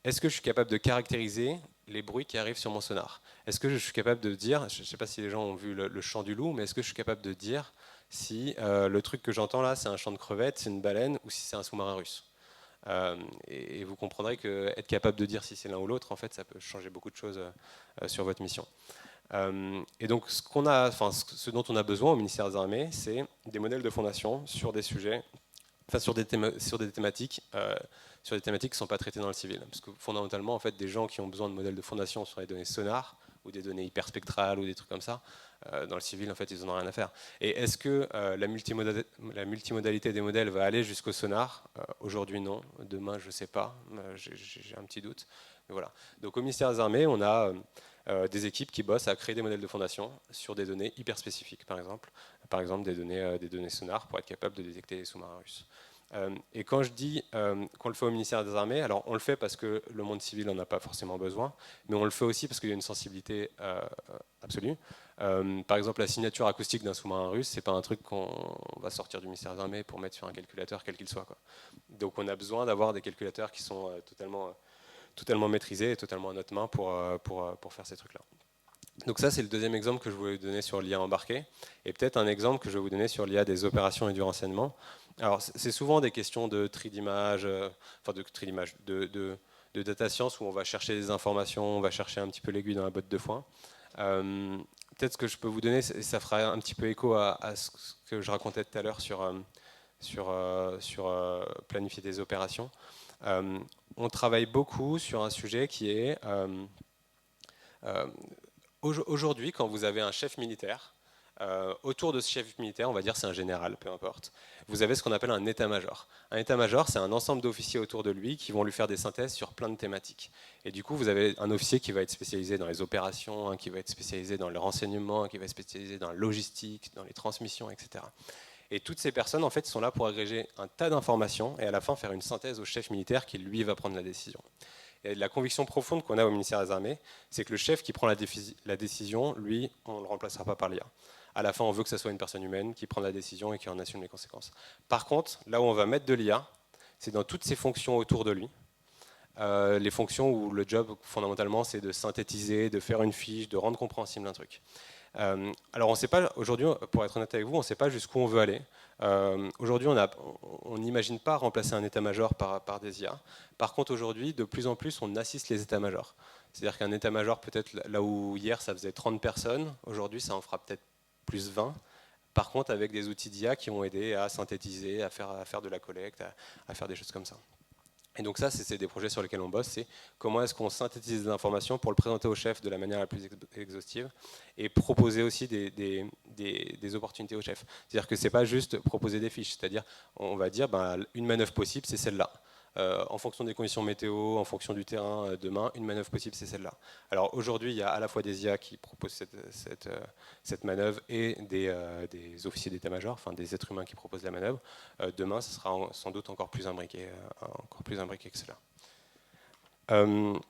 est-ce que je suis capable de caractériser les bruits qui arrivent sur mon sonar? Est-ce que je suis capable de dire, je ne sais pas si les gens ont vu le chant du loup, mais est-ce que je suis capable de dire si le truc que j'entends là, c'est un chant de crevette, c'est une baleine ou si c'est un sous-marin russe? Et vous comprendrez qu'être capable de dire si c'est l'un ou l'autre, en fait, ça peut changer beaucoup de choses sur votre mission. Et donc, ce dont on a besoin au ministère des Armées, c'est des modèles de fondation sur des sujets, sur des thématiques qui ne sont pas traitées dans le civil. Parce que fondamentalement, en fait, des gens qui ont besoin de modèles de fondation sur les données sonar ou des données hyperspectrales ou des trucs comme ça, dans le civil, en fait, ils n'en ont rien à faire. Et est-ce que la multimodalité des modèles va aller jusqu'au sonar? Aujourd'hui, non. Demain, je ne sais pas. J'ai un petit doute. Mais voilà. Donc, au ministère des Armées, on a des équipes qui bossent à créer des modèles de fondation sur des données hyper spécifiques, par exemple des données sonar pour être capable de détecter les sous-marins russes. Et quand je dis qu'on le fait au ministère des Armées, alors on le fait parce que le monde civil n'en a pas forcément besoin, mais on le fait aussi parce qu'il y a une sensibilité absolue. Par exemple, la signature acoustique d'un sous-marin russe, c'est pas un truc qu'on va sortir du ministère des Armées pour mettre sur un calculateur quel qu'il soit, quoi. Donc on a besoin d'avoir des calculateurs qui sont totalement maîtrisés et totalement à notre main pour faire ces trucs-là. Donc ça, c'est le deuxième exemple que je voulais vous donner sur l'IA embarqué. Et peut-être un exemple que je vais vous donner sur l'IA des opérations et du renseignement. Alors, c'est souvent des questions de tri d'image, de data science où on va chercher des informations, on va chercher un petit peu l'aiguille dans la botte de foin. Peut-être ce que je peux vous donner, ça fera un petit peu écho à ce que je racontais tout à l'heure sur planifier des opérations. On travaille beaucoup sur un sujet qui est aujourd'hui, quand vous avez un chef militaire, autour de ce chef militaire, on va dire c'est un général, peu importe, vous avez ce qu'on appelle un état-major. Un état-major, c'est un ensemble d'officiers autour de lui qui vont lui faire des synthèses sur plein de thématiques. Et du coup, vous avez un officier qui va être spécialisé dans les opérations, un qui va être spécialisé dans le renseignement, un qui va être spécialisé dans la logistique, dans les transmissions, etc. Et toutes ces personnes, en fait, sont là pour agréger un tas d'informations et à la fin faire une synthèse au chef militaire qui, lui, va prendre la décision. Et la conviction profonde qu'on a au ministère des Armées, c'est que le chef qui prend la décision, lui, on ne le remplacera pas par l'IA. À la fin, on veut que ce soit une personne humaine qui prenne la décision et qui en assume les conséquences. Par contre, là où on va mettre de l'IA, c'est dans toutes ces fonctions autour de lui. Les fonctions où le job, fondamentalement, c'est de synthétiser, de faire une fiche, de rendre compréhensible un truc. Alors on ne sait pas, aujourd'hui, pour être honnête avec vous, on ne sait pas jusqu'où on veut aller. Aujourd'hui, on n'imagine pas remplacer un état-major par des IA. Par contre, aujourd'hui, de plus en plus, on assiste les états-majors. C'est-à-dire qu'un état-major, peut-être là où hier ça faisait 30 personnes, aujourd'hui ça en fera peut-être plus 20. Par contre, avec des outils d'IA qui vont aider à synthétiser, à faire de la collecte, à faire des choses comme ça. Et donc ça, c'est des projets sur lesquels on bosse, c'est comment est-ce qu'on synthétise des informations pour le présenter au chef de la manière la plus exhaustive et proposer aussi des opportunités au chef. C'est-à-dire que ce n'est pas juste proposer des fiches, c'est-à-dire on va dire une manœuvre possible, c'est celle-là. En fonction des conditions météo, en fonction du terrain, demain, une manœuvre possible, c'est celle-là. Alors aujourd'hui, il y a à la fois des IA qui proposent cette manœuvre et des officiers d'état-major, enfin des êtres humains qui proposent la manœuvre. Demain, ce sera sans doute encore plus imbriqué que cela.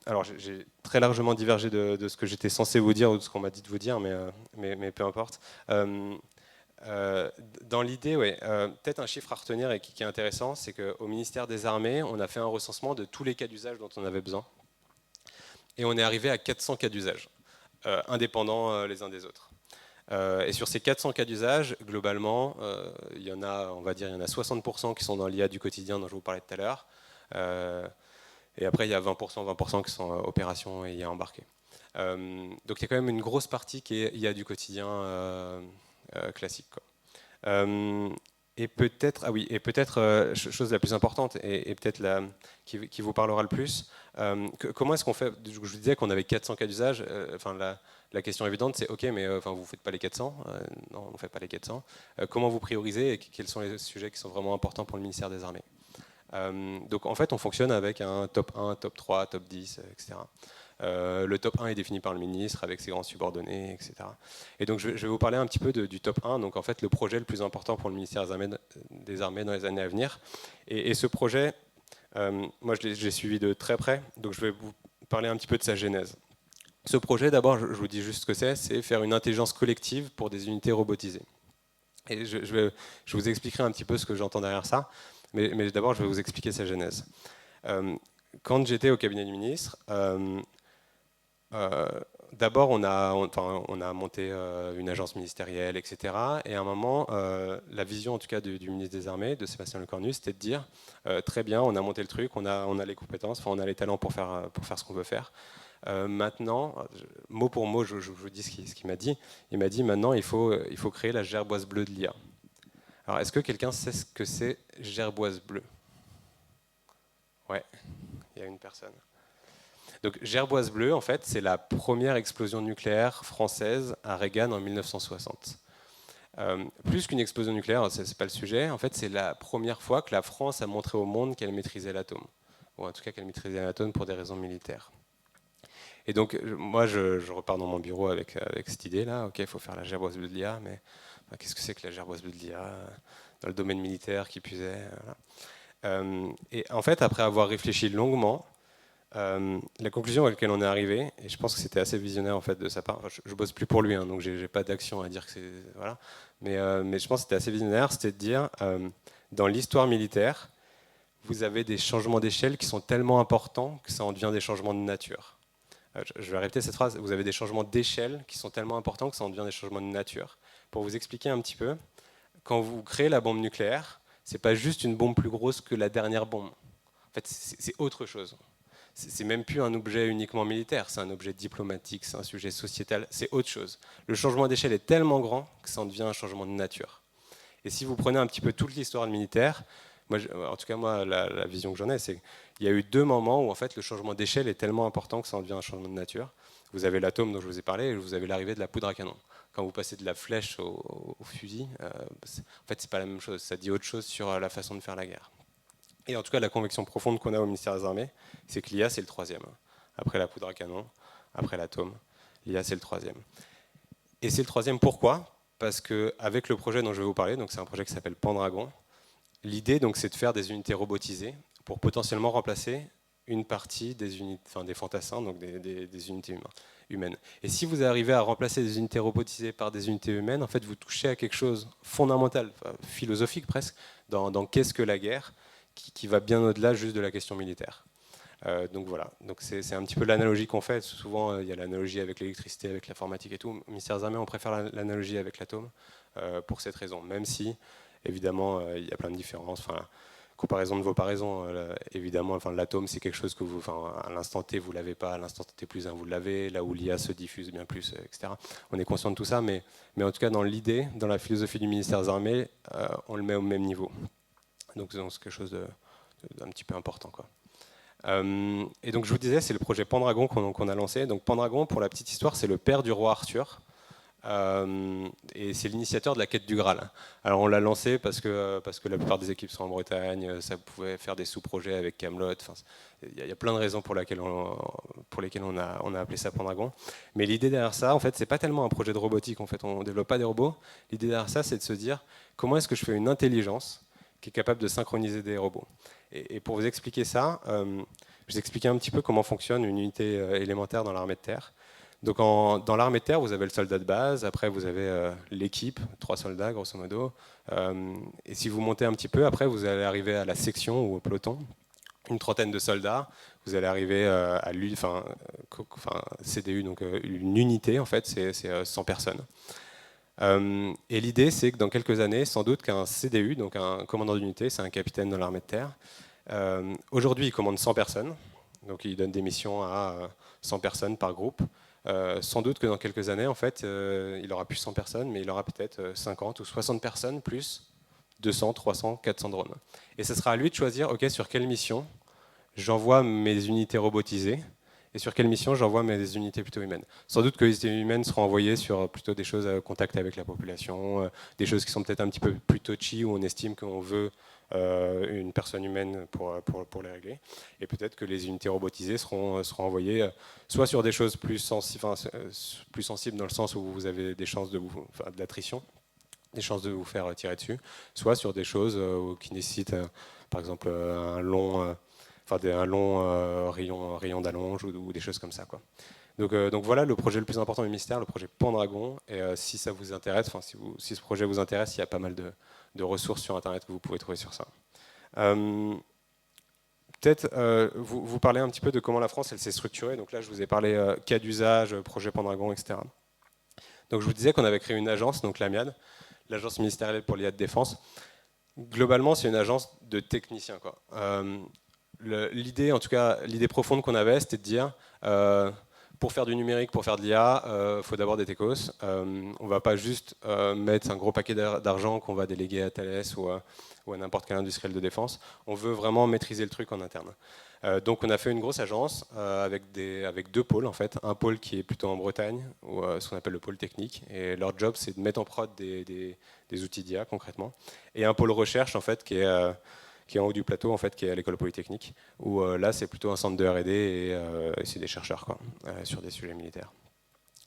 Alors j'ai très largement divergé de ce que j'étais censé vous dire ou de ce qu'on m'a dit de vous dire, mais peu importe. Dans l'idée, ouais, peut-être un chiffre à retenir et qui est intéressant, c'est qu'au ministère des Armées, on a fait un recensement de tous les cas d'usage dont on avait besoin. Et on est arrivé à 400 cas d'usage, indépendants les uns des autres. Et sur ces 400 cas d'usage, globalement, il y en a, on va dire, il y en a 60% qui sont dans l'IA du quotidien dont je vous parlais tout à l'heure. Et après, il y a 20% qui sont opérations et IA embarquées. Donc il y a quand même une grosse partie qui est IA du quotidien classique, quoi. Et peut-être, ah oui, et peut-être chose la plus importante et peut-être qui vous parlera le plus. Comment est-ce qu'on fait? Je vous disais qu'on avait 400 cas d'usage. Enfin, la question évidente, c'est OK, mais enfin, vous ne faites pas les 400. Non, on ne fait pas les 400. Comment vous priorisez et quels sont les sujets qui sont vraiment importants pour le ministère des Armées? Donc en fait, on fonctionne avec un top 1, top 3, top 10, etc. Le top 1 est défini par le ministre avec ses grands subordonnés, etc. Et donc je vais vous parler un petit peu du top 1, donc en fait le projet le plus important pour le ministère des Armées dans les années à venir. Et ce projet, moi je l'ai suivi de très près, donc je vais vous parler un petit peu de sa genèse. Ce projet, d'abord, je vous dis juste ce que c'est faire une intelligence collective pour des unités robotisées. Et je vous expliquerai un petit peu ce que j'entends derrière ça, mais d'abord je vais vous expliquer sa genèse. Quand j'étais au cabinet du ministre, d'abord, on a monté une agence ministérielle, etc. Et à un moment, la vision, en tout cas, du ministre des Armées, de Sébastien Lecornu, c'était de dire très bien, on a monté le truc, on a les compétences, enfin, on a les talents pour faire ce qu'on veut faire. Maintenant, mot pour mot, je vous dis ce qu'il m'a dit. Il m'a dit maintenant, il faut créer la gerboise bleue de l'IA. Alors, est-ce que quelqu'un sait ce que c'est gerboise bleue? Ouais, il y a une personne. Donc Gerboise bleue, en fait, c'est la première explosion nucléaire française à Reagan en 1960. Plus qu'une explosion nucléaire, ce n'est pas le sujet, en fait, c'est la première fois que la France a montré au monde qu'elle maîtrisait l'atome. Ou en tout cas qu'elle maîtrisait l'atome pour des raisons militaires. Et donc, moi, je repars dans mon bureau avec cette idée-là. OK, il faut faire la gerboise bleue de l'IA, mais qu'est-ce que c'est que la gerboise bleue de l'IA dans le domaine militaire qui puisait, voilà. Et en fait, après avoir réfléchi longuement, la conclusion à laquelle on est arrivé, et je pense que c'était assez visionnaire en fait de sa part. Enfin, je bosse plus pour lui, hein, donc j'ai pas d'action à dire que c'est voilà. Mais je pense que c'était assez visionnaire, c'était de dire dans l'histoire militaire, vous avez des changements d'échelle qui sont tellement importants que ça en devient des changements de nature. Je vais répéter cette phrase. Vous avez des changements d'échelle qui sont tellement importants que ça en devient des changements de nature. Pour vous expliquer un petit peu, quand vous créez la bombe nucléaire, c'est pas juste une bombe plus grosse que la dernière bombe. En fait, c'est autre chose. C'est même plus un objet uniquement militaire, c'est un objet diplomatique, c'est un sujet sociétal, c'est autre chose. Le changement d'échelle est tellement grand que ça en devient un changement de nature. Et si vous prenez un petit peu toute l'histoire militaire, moi, en tout cas, moi, la vision que j'en ai, c'est qu'il y a eu 2 moments où en fait, le changement d'échelle est tellement important que ça en devient un changement de nature. Vous avez l'atome dont je vous ai parlé, et vous avez l'arrivée de la poudre à canon. Quand vous passez de la flèche au fusil, en fait, c'est pas la même chose. Ça dit autre chose sur la façon de faire la guerre. Et en tout cas, la conviction profonde qu'on a au ministère des Armées, c'est que l'IA, c'est le 3e. Après la poudre à canon, après l'atome, l'IA, c'est le 3e. Et c'est le 3e pourquoi? Parce qu'avec le projet dont je vais vous parler, donc c'est un projet qui s'appelle Pendragon, l'idée, donc, c'est de faire des unités robotisées pour potentiellement remplacer une partie des unités, enfin, des fantassins, donc des unités humaines. Et si vous arrivez à remplacer des unités robotisées par des unités humaines, en fait, vous touchez à quelque chose de fondamental, enfin, philosophique presque, dans qu'est-ce que la guerre, qui va bien au-delà juste de la question militaire. Donc voilà, donc c'est un petit peu l'analogie qu'on fait. Souvent, il y a l'analogie avec l'électricité, avec l'informatique et tout. Au ministère des Armées, on préfère l'analogie avec l'atome pour cette raison, même si, évidemment, il y a plein de différences. Enfin, comparaison de vos paraisons, évidemment, enfin, l'atome, c'est quelque chose que vous, enfin, à l'instant T, vous l'avez pas, à l'instant T plus 1, vous l'avez, là où l'IA se diffuse bien plus, etc. On est conscient de tout ça, mais en tout cas, dans l'idée, dans la philosophie du ministère des Armées, on le met au même niveau. Donc c'est quelque chose d'un petit peu important, quoi. Et donc je vous disais, c'est le projet Pendragon qu'on a lancé. Donc Pendragon, pour la petite histoire, c'est le père du roi Arthur. Et c'est l'initiateur de la quête du Graal. Alors on l'a lancé parce que la plupart des équipes sont en Bretagne, ça pouvait faire des sous-projets avec Camelot. Enfin, il y a plein de raisons pour lesquelles on a appelé ça Pendragon. Mais l'idée derrière ça, en fait, c'est pas tellement un projet de robotique. En fait, on développe pas des robots. L'idée derrière ça, c'est de se dire comment est-ce que je fais une intelligence qui est capable de synchroniser des robots. Et pour vous expliquer ça, je vais vous expliquer un petit peu comment fonctionne une unité élémentaire dans l'armée de terre. Donc dans l'armée de terre, vous avez le soldat de base, après vous avez l'équipe, 3 soldats grosso modo. Et si vous montez un petit peu, après vous allez arriver à la section ou au peloton, une trentaine de soldats. Vous allez arriver à CDU, donc une unité en fait, c'est 100 personnes. Et l'idée, c'est que dans quelques années, sans doute qu'un CDU, donc un commandant d'unité, c'est un capitaine dans l'armée de terre. Aujourd'hui, il commande 100 personnes, donc il donne des missions à 100 personnes par groupe. Sans doute que dans quelques années, en fait, il aura plus 100 personnes, mais il aura peut-être 50 ou 60 personnes, plus 200, 300, 400 drones. Et ce sera à lui de choisir, OK, sur quelle mission j'envoie mes unités robotisées, et sur quelle mission j'envoie mes unités plutôt humaines. Sans doute que les unités humaines seront envoyées sur plutôt des choses à contact avec la population, des choses qui sont peut-être un petit peu plus touchy, où on estime qu'on veut une personne humaine pour les régler. Et peut-être que les unités robotisées seront envoyées soit sur des choses plus sensibles dans le sens où vous avez des chances de l'attrition, des chances de vous faire tirer dessus, soit sur des choses qui nécessitent, par exemple, un long rayon d'allonge ou des choses comme ça, quoi. Donc voilà le projet le plus important du ministère, le projet Pendragon. Et si ça vous intéresse, si ce projet vous intéresse, il y a pas mal de ressources sur Internet que vous pouvez trouver sur ça. Peut-être vous parler un petit peu de comment la France elle s'est structurée. Donc là, je vous ai parlé cas d'usage, projet Pendragon, etc. Donc je vous disais qu'on avait créé une agence, donc l'AMIAD, l'Agence ministérielle pour l'IA de défense. Globalement, c'est une agence de techniciens, quoi. L'idée, en tout cas, l'idée profonde qu'on avait, c'était de dire, pour faire du numérique, pour faire de l'IA, il faut d'abord des techos. On ne va pas juste mettre un gros paquet d'argent qu'on va déléguer à Thales ou à n'importe quel industriel de défense. On veut vraiment maîtriser le truc en interne. Donc on a fait une grosse agence avec 2 pôles, en fait. Un pôle qui est plutôt en Bretagne, ou ce qu'on appelle le pôle technique. Et leur job, c'est de mettre en prod des outils d'IA, concrètement. Et un pôle recherche, en fait, qui est en haut du plateau, en fait, qui est à l'école polytechnique, où là, c'est plutôt un centre de R&D et c'est des chercheurs, quoi, sur des sujets militaires.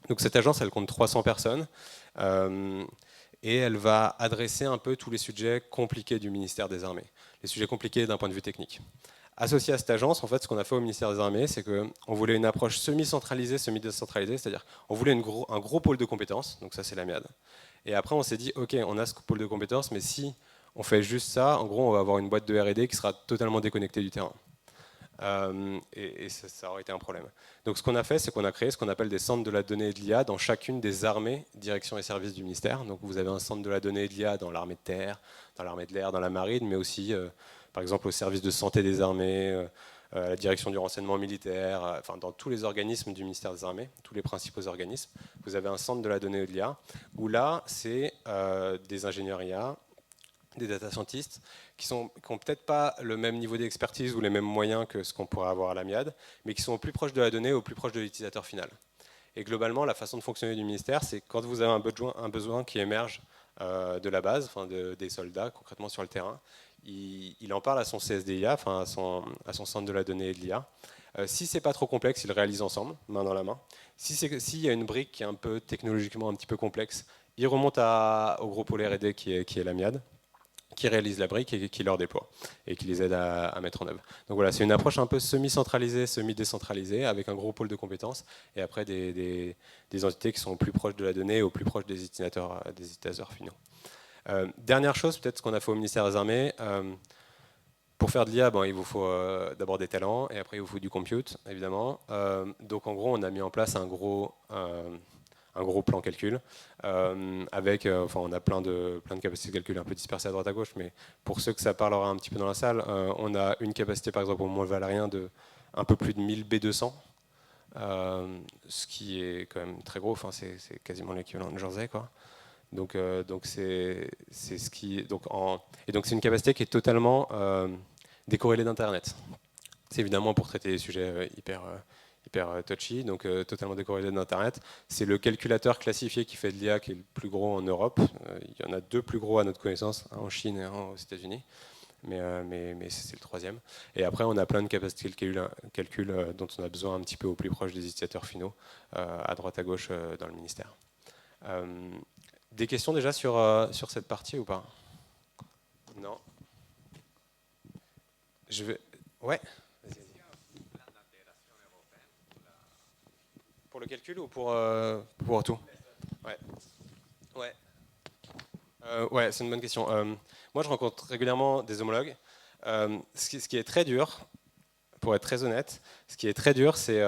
Donc cette agence, elle compte 300 personnes et elle va adresser un peu tous les sujets compliqués du ministère des Armées, les sujets compliqués d'un point de vue technique. Associé à cette agence, en fait, ce qu'on a fait au ministère des Armées, c'est qu'on voulait une approche semi-centralisée, semi-décentralisée, c'est-à-dire on voulait un gros pôle de compétences, donc ça c'est la MIAD. Et après, on s'est dit, ok, on a ce pôle de compétences, mais si on fait juste ça, en gros, on va avoir une boîte de R&D qui sera totalement déconnectée du terrain. Et ça aurait été un problème. Donc ce qu'on a fait, c'est qu'on a créé ce qu'on appelle des centres de la donnée et de l'IA dans chacune des armées, directions et services du ministère. Donc vous avez un centre de la donnée et de l'IA dans l'armée de terre, dans l'armée de l'air, dans la marine, mais aussi, par exemple, au service de santé des armées, la direction du renseignement militaire, enfin dans tous les organismes du ministère des Armées, tous les principaux organismes, vous avez un centre de la donnée et de l'IA, où là, c'est des ingénieurs IA des data scientists qui n'ont peut-être pas le même niveau d'expertise ou les mêmes moyens que ce qu'on pourrait avoir à l'Amiad, mais qui sont au plus proche de la donnée, au plus proche de l'utilisateur final. Et globalement, la façon de fonctionner du ministère, c'est quand vous avez un besoin qui émerge de la base, enfin des soldats concrètement sur le terrain, il en parle à son CSDIA, enfin à son centre de la donnée et de l'IA. Si c'est pas trop complexe, ils le réalisent ensemble, main dans la main. S'il y a une brique qui est un peu technologiquement un petit peu complexe, ils remontent au gros pôle R&D qui est l'Amiad, qui réalise la brique et qui leur déploie et qui les aide à mettre en œuvre. Donc voilà, c'est une approche un peu semi-centralisée, semi-décentralisée, avec un gros pôle de compétences et après des entités qui sont au plus proches de la donnée, au plus proches des utilisateurs finaux. Dernière chose, peut-être ce qu'on a fait au ministère des Armées, pour faire de l'IA, bon, il vous faut d'abord des talents et après il vous faut du compute, évidemment. Donc en gros, on a mis en place un gros plan calcul avec, enfin, on a plein de capacités de calcul un peu dispersées à droite à gauche, mais pour ceux que ça parlera un petit peu dans la salle, on a une capacité par exemple au Mont Valérien de un peu plus de 1000 B200, ce qui est quand même très gros. Enfin, c'est quasiment l'équivalent de Jersey, quoi. Donc c'est ce qui et donc c'est une capacité qui est totalement décorrélée d'Internet. C'est évidemment pour traiter des sujets hyper touchy, donc totalement décorrélé d'Internet. C'est le calculateur classifié qui fait de l'IA qui est le plus gros en Europe. Il y en a 2 plus gros à notre connaissance, un en Chine et un aux États-Unis. Mais c'est le troisième. Et après, on a plein de capacités de calcul dont on a besoin un petit peu au plus proche des utilisateurs finaux, à droite à gauche dans le ministère. Des questions déjà sur cette partie ou pas? Non. Je vais. Ouais. Pour le calcul ou pour tout? Ouais. Ouais. Ouais, c'est une bonne question. Moi, je rencontre régulièrement des homologues. Ce qui est très dur, pour être très honnête, ce qui est très dur, c'est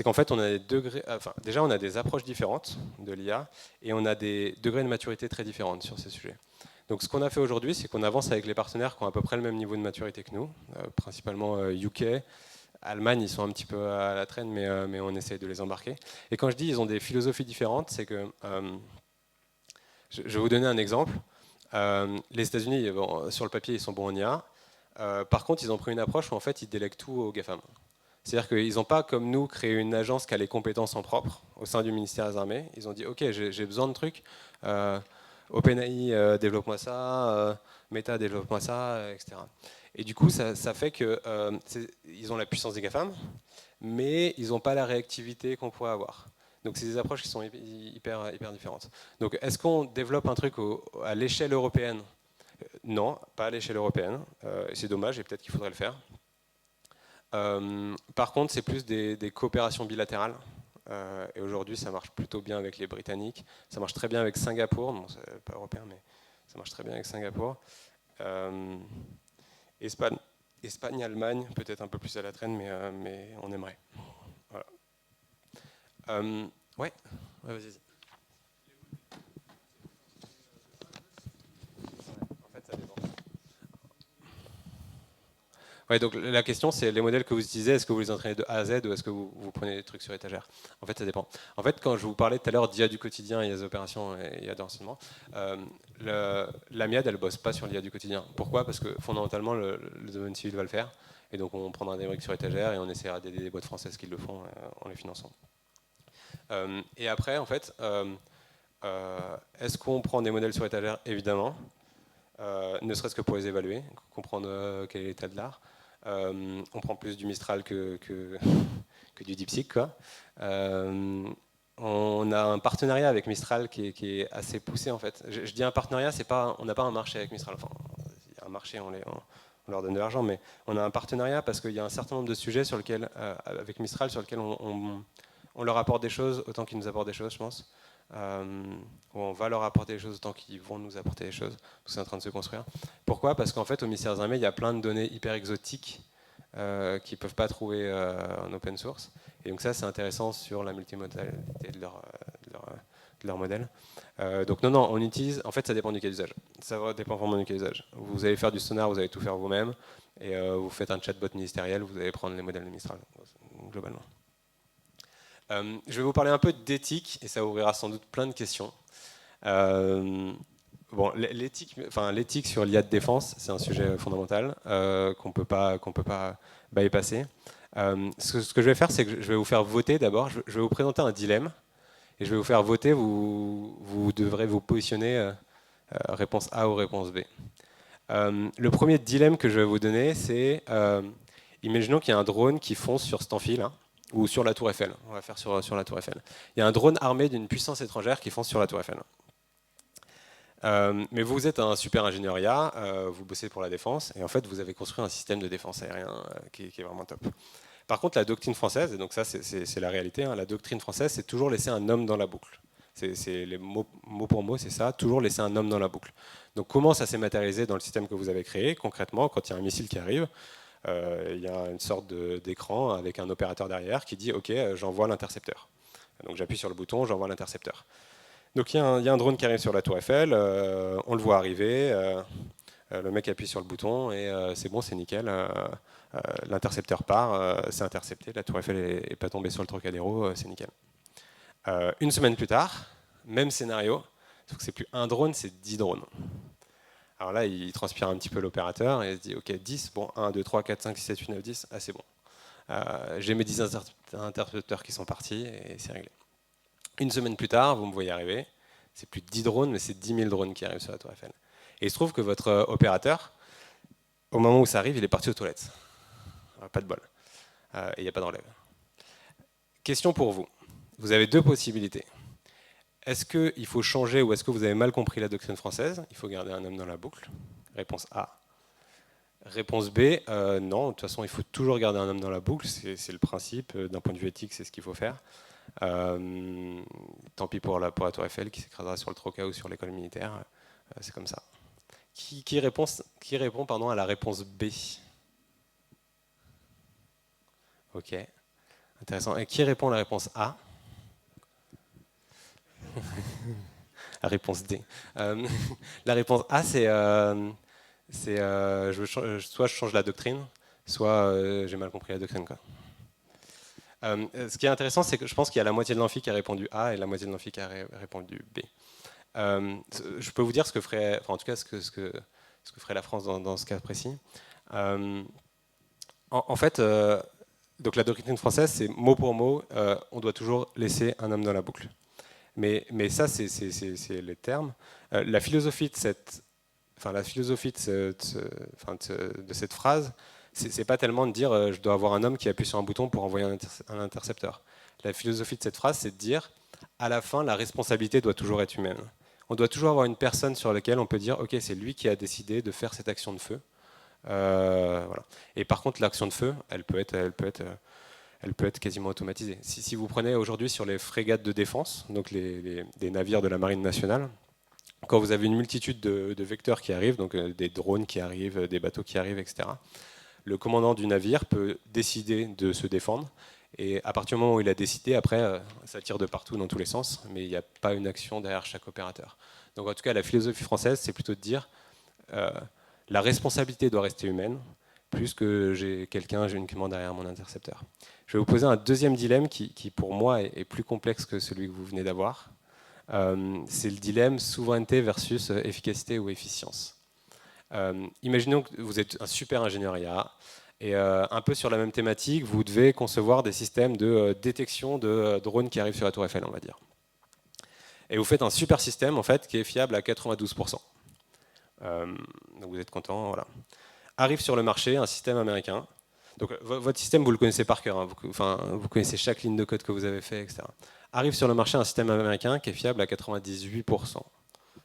qu'en fait, on a des degrés. Enfin, déjà, on a des approches différentes de l'IA et on a des degrés de maturité très différents sur ces sujets. Donc, ce qu'on a fait aujourd'hui, c'est qu'on avance avec les partenaires qui ont à peu près le même niveau de maturité que nous, principalement UK. Allemagne, ils sont un petit peu à la traîne, mais on essaye de les embarquer. Et quand je dis ils ont des philosophies différentes, c'est que je vais vous donner un exemple. Les États-Unis, bon, sur le papier, ils sont bons en IA. Par contre, ils ont pris une approche où en fait, ils délèguent tout aux GAFAM. C'est-à-dire qu'ils n'ont pas, comme nous, créé une agence qui a les compétences en propre au sein du ministère des Armées. Ils ont dit, OK, j'ai besoin de trucs. OpenAI, développe-moi ça. Meta, développe-moi ça, etc. Et du coup, ça fait qu'ils ont la puissance des GAFAM, mais ils n'ont pas la réactivité qu'on pourrait avoir. Donc c'est des approches qui sont hyper différentes. Donc est-ce qu'on développe un truc à l'échelle européenne? Non, pas à l'échelle européenne. C'est dommage et peut-être qu'il faudrait le faire. Par contre, c'est plus des coopérations bilatérales. Et aujourd'hui, ça marche plutôt bien avec les Britanniques. Ça marche très bien avec Singapour. Bon, c'est pas européen, mais ça marche très bien avec Singapour. Espagne, Allemagne, peut-être un peu plus à la traîne, mais on aimerait. Voilà. Ouais, vas-y. En fait, ça dépend. Ouais, donc la question, c'est les modèles que vous utilisez, est-ce que vous les entraînez de A à Z ou est-ce que vous prenez des trucs sur étagère? En fait, ça dépend. En fait, quand je vous parlais tout à l'heure d'IA du quotidien, IA des opérations et IA de renseignement, l'AMIAD, elle bosse pas sur l'IA du quotidien. Pourquoi? Parce que fondamentalement, le domaine civil va le faire. Et donc, on prendra des briques sur étagère et on essaiera d'aider des boîtes françaises qui le font en les finançant. Et après, en fait, est-ce qu'on prend des modèles sur étagère? Évidemment. Ne serait-ce que pour les évaluer, comprendre quel est l'état de l'art. On prend plus du Mistral que du DeepSeek, quoi. On a un partenariat avec Mistral qui est assez poussé en fait. Je dis un partenariat, on n'a pas un marché avec Mistral. Enfin, il y a un marché, on leur donne de l'argent, mais on a un partenariat parce qu'il y a un certain nombre de sujets sur lesquels, avec Mistral, sur lesquels on leur apporte des choses autant qu'ils nous apportent des choses, je pense. Où on va leur apporter des choses autant qu'ils vont nous apporter des choses. C'est en train de se construire. Pourquoi? Parce qu'en fait, au ministère des Armées, il y a plein de données hyper exotiques qu'ils ne peuvent pas trouver en open source. Et donc ça, c'est intéressant sur la multimodalité de leur modèle. Donc non, on utilise, en fait, ça dépend du cas d'usage. Ça dépend vraiment du cas d'usage. Vous allez faire du sonar, vous allez tout faire vous-même, et vous faites un chatbot ministériel, vous allez prendre les modèles de Mistral, globalement. Je vais vous parler un peu d'éthique, et ça ouvrira sans doute plein de questions. bon, l'éthique sur l'IA de défense, c'est un sujet fondamental qu'on peut pas bypasser. Ce que je vais faire, c'est que je vais vous faire voter d'abord. Je vais vous présenter un dilemme et je vais vous faire voter. Vous devrez vous positionner réponse A ou réponse B. Le premier dilemme que je vais vous donner, c'est imaginons qu'il y a un drone qui fonce sur cet amphi là, ou sur la Tour Eiffel. On va faire sur la Tour Eiffel. Il y a un drone armé d'une puissance étrangère qui fonce sur la Tour Eiffel. Mais vous êtes un super ingénieur IA, vous bossez pour la défense, et en fait vous avez construit un système de défense aérien qui est vraiment top. Par contre, la doctrine française, et donc ça c'est la réalité, hein, la doctrine française, c'est toujours laisser un homme dans la boucle. C'est les mot pour mot, c'est ça, toujours laisser un homme dans la boucle. Donc comment ça s'est matérialisé dans le système que vous avez créé? Concrètement, quand il y a un missile qui arrive, il y a une sorte d'écran avec un opérateur derrière qui dit « Ok, j'envoie l'intercepteur ». Donc j'appuie sur le bouton, j'envoie l'intercepteur. Donc il y a un drone qui arrive sur la Tour Eiffel, on le voit arriver, le mec appuie sur le bouton et c'est bon, c'est nickel. L'intercepteur part, c'est intercepté, la Tour Eiffel n'est pas tombée sur le Trocadéro, c'est nickel. Une semaine plus tard, même scénario, sauf que c'est plus un drone, c'est 10 drones. Alors là, il transpire un petit peu l'opérateur et il se dit, ok, 10, bon, 1, 2, 3, 4, 5, 6, 7, 8, 9, 10, ah c'est bon. J'ai mes 10 intercepteurs qui sont partis et c'est réglé. Une semaine plus tard, vous me voyez arriver, c'est plus 10 drones, mais c'est 10 000 drones qui arrivent sur la Tour Eiffel. Et il se trouve que votre opérateur, au moment où ça arrive, il est parti aux toilettes. Pas de bol. Et il n'y a pas de relève. Question pour vous. Vous avez deux possibilités. Est-ce qu'il faut changer ou est-ce que vous avez mal compris la doctrine française? Il faut garder un homme dans la boucle. Réponse A. Réponse B, non, de toute façon, il faut toujours garder un homme dans la boucle, c'est le principe, d'un point de vue éthique, c'est ce qu'il faut faire. Tant pis pour la Tour Eiffel qui s'écrasera sur le Troca ou sur l'école militaire, c'est comme ça. Qui répond à la réponse B? Ok, intéressant. Et qui répond à la réponse A? La réponse D. La réponse A, c'est soit je change la doctrine, soit j'ai mal compris la doctrine, quoi. Ce qui est intéressant, c'est que je pense qu'il y a la moitié de l'amphi qui a répondu A et la moitié de l'amphi qui a répondu B. Je peux vous dire ce que ferait, enfin, en tout cas ce que ferait la France dans ce cas précis. En fait, donc la doctrine française, c'est mot pour mot, on doit toujours laisser un homme dans la boucle. Mais ça, c'est les termes. La philosophie de cette phrase, c'est pas tellement de dire je dois avoir un homme qui appuie sur un bouton pour envoyer un intercepteur. La philosophie de cette phrase, c'est de dire à la fin, la responsabilité doit toujours être humaine. On doit toujours avoir une personne sur laquelle on peut dire ok, c'est lui qui a décidé de faire cette action de feu. Voilà. Et par contre, l'action de feu, elle peut être quasiment automatisée. Si vous prenez aujourd'hui sur les frégates de défense, donc des navires de la marine nationale, quand vous avez une multitude de vecteurs qui arrivent, donc des drones qui arrivent, des bateaux qui arrivent, etc., le commandant du navire peut décider de se défendre. Et à partir du moment où il a décidé, après, ça tire de partout dans tous les sens, mais il n'y a pas une action derrière chaque opérateur. Donc en tout cas, la philosophie française, c'est plutôt de dire la responsabilité doit rester humaine, plus que j'ai uniquement derrière mon intercepteur. Je vais vous poser un deuxième dilemme qui pour moi, est plus complexe que celui que vous venez d'avoir. C'est le dilemme souveraineté versus efficacité ou efficience. Imaginons que vous êtes un super ingénieur IA, et un peu sur la même thématique, vous devez concevoir des systèmes de détection de drones qui arrivent sur la Tour Eiffel, on va dire. Et vous faites un super système en fait qui est fiable à 92%. Donc vous êtes content, voilà. Arrive sur le marché un système américain. Donc votre système, vous le connaissez par cœur, hein. Vous connaissez chaque ligne de code que vous avez fait, etc. Arrive sur le marché un système américain qui est fiable à 98%.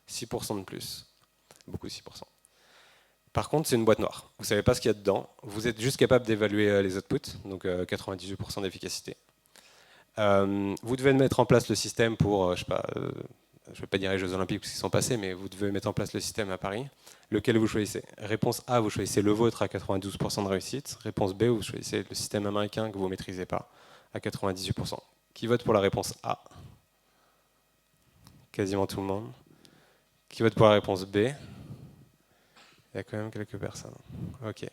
6% de plus. Beaucoup 6%. Par contre, c'est une boîte noire. Vous ne savez pas ce qu'il y a dedans. Vous êtes juste capable d'évaluer les outputs, donc 98% d'efficacité. Vous devez mettre en place le système pour, je ne vais pas dire les Jeux Olympiques parce qu'ils sont passés, mais vous devez mettre en place le système à Paris. Lequel vous choisissez? Réponse A, vous choisissez le vôtre à 92% de réussite. Réponse B, vous choisissez le système américain que vous ne maîtrisez pas à 98%. Qui vote pour la réponse A? Quasiment tout le monde. Qui vote pour la réponse B? Il y a quand même quelques personnes. Ok.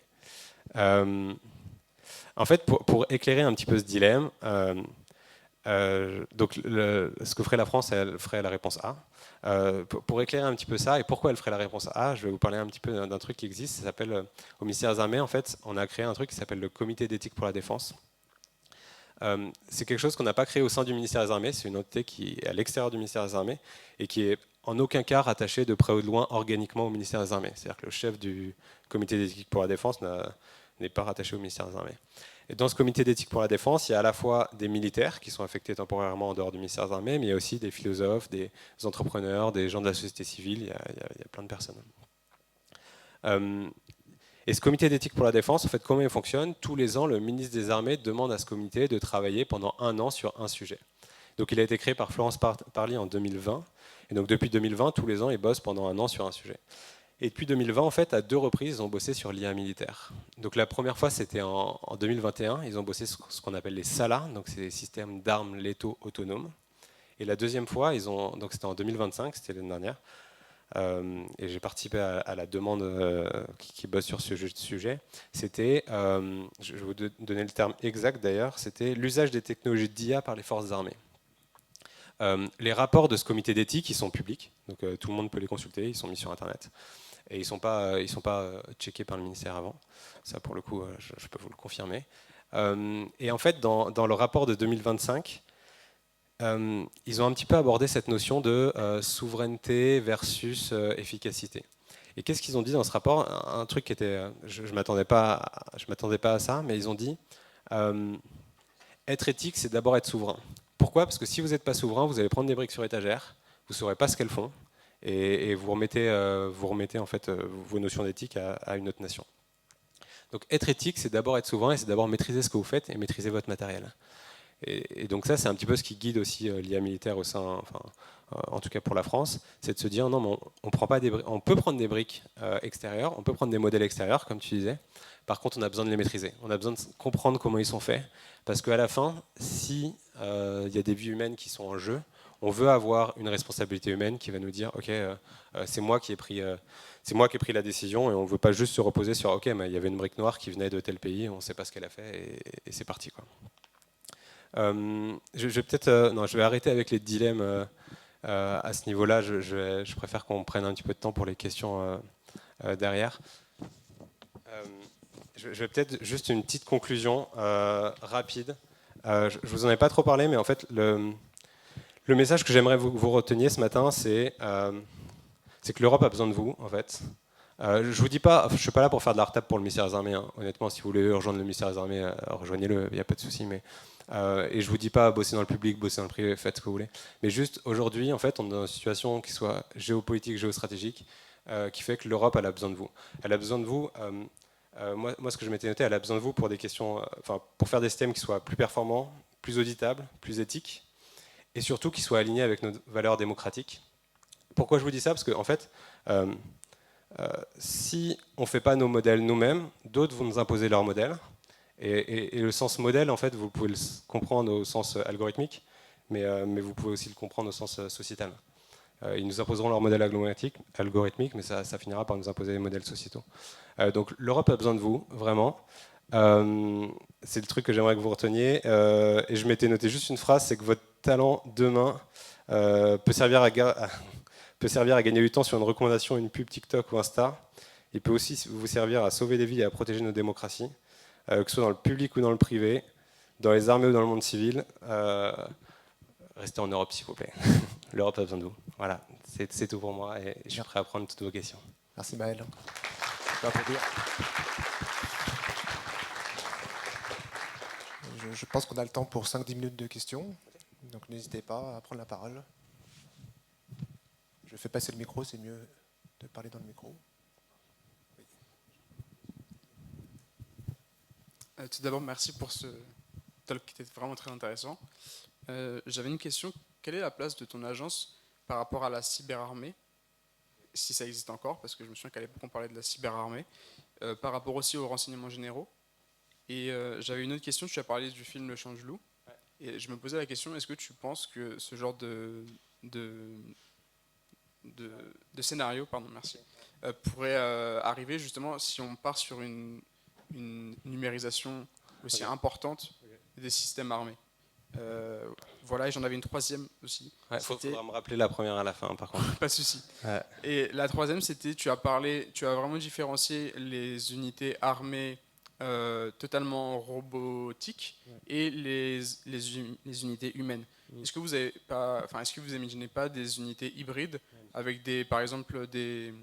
En fait, pour éclairer un petit peu ce dilemme, Donc, ce que ferait la France, elle ferait la réponse A. Pour éclairer un petit peu ça, et pourquoi elle ferait la réponse A, je vais vous parler un petit peu d'un truc qui existe. Ça s'appelle, au ministère des Armées, en fait, on a créé un truc qui s'appelle le Comité d'éthique pour la défense. C'est quelque chose qu'on n'a pas créé au sein du ministère des Armées, c'est une entité qui est à l'extérieur du ministère des Armées et qui est en aucun cas rattaché de près ou de loin organiquement au ministère des Armées. C'est-à-dire que le chef du comité d'éthique pour la défense n'est pas rattaché au ministère des Armées. Et dans ce comité d'éthique pour la défense, il y a à la fois des militaires qui sont affectés temporairement en dehors du ministère des Armées, mais il y a aussi des philosophes, des entrepreneurs, des gens de la société civile, il y a plein de personnes. Et ce comité d'éthique pour la défense, en fait, comment il fonctionne? Tous les ans, le ministre des Armées demande à ce comité de travailler pendant 1 an sur un sujet. Donc il a été créé par Florence Parly en 2020. Et donc depuis 2020, tous les ans, ils bossent pendant 1 an sur un sujet. Et depuis 2020, en fait, à 2 reprises, ils ont bossé sur l'IA militaire. Donc la première fois, c'était en 2021. Ils ont bossé sur ce qu'on appelle les SALA, donc c'est des systèmes d'armes létaux autonomes. Et la deuxième fois, donc c'était en 2025, c'était l'année dernière. Et j'ai participé à la demande qui bosse sur ce sujet. C'était, je vais vous donner le terme exact d'ailleurs, c'était l'usage des technologies d'IA par les forces armées. Les rapports de ce comité d'éthique, ils sont publics, donc tout le monde peut les consulter, ils sont mis sur Internet. Et ils ne sont pas checkés par le ministère avant. Ça, pour le coup, je peux vous le confirmer. Et en fait, dans le rapport de 2025, ils ont un petit peu abordé cette notion de souveraineté versus efficacité. Et qu'est-ce qu'ils ont dit dans ce rapport? Un truc qui était, je ne m'attendais pas à ça, mais ils ont dit être éthique, c'est d'abord être souverain. Pourquoi? Parce que si vous n'êtes pas souverain, vous allez prendre des briques sur étagère, vous ne saurez pas ce qu'elles font, et vous remettez en fait vos notions d'éthique à une autre nation. Donc être éthique, c'est d'abord être souverain, et c'est d'abord maîtriser ce que vous faites et maîtriser votre matériel. Et donc ça, c'est un petit peu ce qui guide aussi l'IA militaire au sein, en tout cas pour la France, c'est de se dire non, mais on peut prendre des briques extérieures, on peut prendre des modèles extérieurs, comme tu disais. Par contre, on a besoin de les maîtriser. On a besoin de comprendre comment ils sont faits, parce qu'à la fin, si il y a des vies humaines qui sont en jeu, on veut avoir une responsabilité humaine qui va nous dire ok, c'est moi qui ai pris la décision, et on ne veut pas juste se reposer sur ok, mais il y avait une brique noire qui venait de tel pays, on ne sait pas ce qu'elle a fait, et c'est parti, quoi. Je vais arrêter avec les dilemmes à ce niveau-là. Je préfère qu'on prenne un petit peu de temps pour les questions derrière. Je vais peut-être juste une petite conclusion rapide. Je vous en ai pas trop parlé, mais en fait, le message que j'aimerais vous reteniez ce matin, c'est que l'Europe a besoin de vous, en fait. Je vous dis pas, je suis pas là pour faire de la retape pour le ministère des Armées, hein. Honnêtement, si vous voulez rejoindre le ministère des Armées, rejoignez-le, il n'y a pas de souci. Et je vous dis pas bosser dans le public, bosser dans le privé, faites ce que vous voulez. Mais juste aujourd'hui, en fait, on est dans une situation qui soit géopolitique, géostratégique, qui fait que l'Europe, elle a besoin de vous. Elle a besoin de vous. Moi, ce que je m'étais noté, elle a besoin de vous pour des questions, pour faire des systèmes qui soient plus performants, plus auditables, plus éthiques, et surtout qui soient alignés avec nos valeurs démocratiques. Pourquoi je vous dis ça? Parce que en fait, si on ne fait pas nos modèles nous-mêmes, d'autres vont nous imposer leurs modèles. Et le sens modèle, en fait, vous pouvez le comprendre au sens algorithmique, mais vous pouvez aussi le comprendre au sens sociétal. Ils nous imposeront leur modèle algorithmique, mais ça finira par nous imposer des modèles sociétaux. Donc l'Europe a besoin de vous, vraiment. C'est le truc que j'aimerais que vous reteniez. Et je m'étais noté juste une phrase, c'est que votre talent demain peut servir à gagner du temps sur une recommandation, une pub TikTok ou Insta. Il peut aussi vous servir à sauver des vies et à protéger nos démocraties, que ce soit dans le public ou dans le privé, dans les armées ou dans le monde civil. Restez en Europe, s'il vous plaît. L'Europe a besoin de vous. Voilà, c'est tout pour moi et je suis prêt à prendre toutes vos questions. Merci Maël. Je peux applaudir. Je pense qu'on a le temps pour 5-10 minutes de questions, donc n'hésitez pas à prendre la parole. Je fais passer le micro, c'est mieux de parler dans le micro. Tout d'abord, merci pour ce talk qui était vraiment très intéressant. J'avais une question. Quelle est la place de ton agence par rapport à la cyberarmée, si ça existe encore, parce que je me souviens qu'à l'époque on parlait de la cyberarmée, par rapport aussi aux renseignements généraux. Et j'avais une autre question. Tu as parlé du film Le Changelou, et je me posais la question, est-ce que tu penses que ce genre de scénario, pourrait arriver justement si on part sur une numérisation aussi importante des systèmes armés? Voilà, et j'en avais une troisième aussi. Il C'était- faudra me rappeler la première à la fin, par contre. Pas de souci. Ouais. Et la troisième, c'était, tu as vraiment différencié les unités armées totalement robotiques et les unités humaines. Est-ce que vous avez pas, enfin, est-ce que vous imaginez pas des unités hybrides avec par exemple, des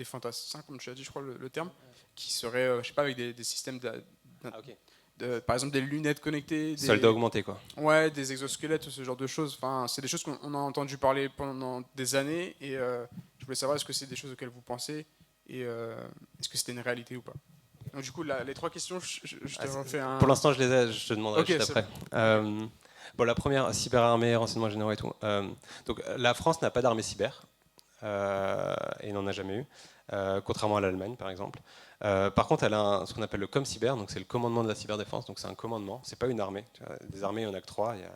fantassins, comme tu as dit, je crois le terme, qui seraient, je sais pas, avec des systèmes Ah, ok. par exemple des lunettes connectées, Soldat augmenté, quoi. ouais, des exosquelettes, ce genre de choses. Enfin, c'est des choses qu'on a entendu parler pendant des années et je voulais savoir est-ce que c'est des choses auxquelles vous pensez et est-ce que c'était une réalité ou pas. Donc du coup, les trois questions, je te refais un... Pour l'instant, je les ai, je te demanderai Ok, juste c'est après. Bon, la première, cyberarmée, renseignements généraux et tout. Donc, la France n'a pas d'armée cyber, et n'en a jamais eu, contrairement à l'Allemagne, par exemple. Par contre, elle a ce qu'on appelle le ComCyber, donc c'est le commandement de la cyberdéfense, donc c'est un commandement, c'est pas une armée. Tu vois, des armées, il n'y en a que trois. Il y a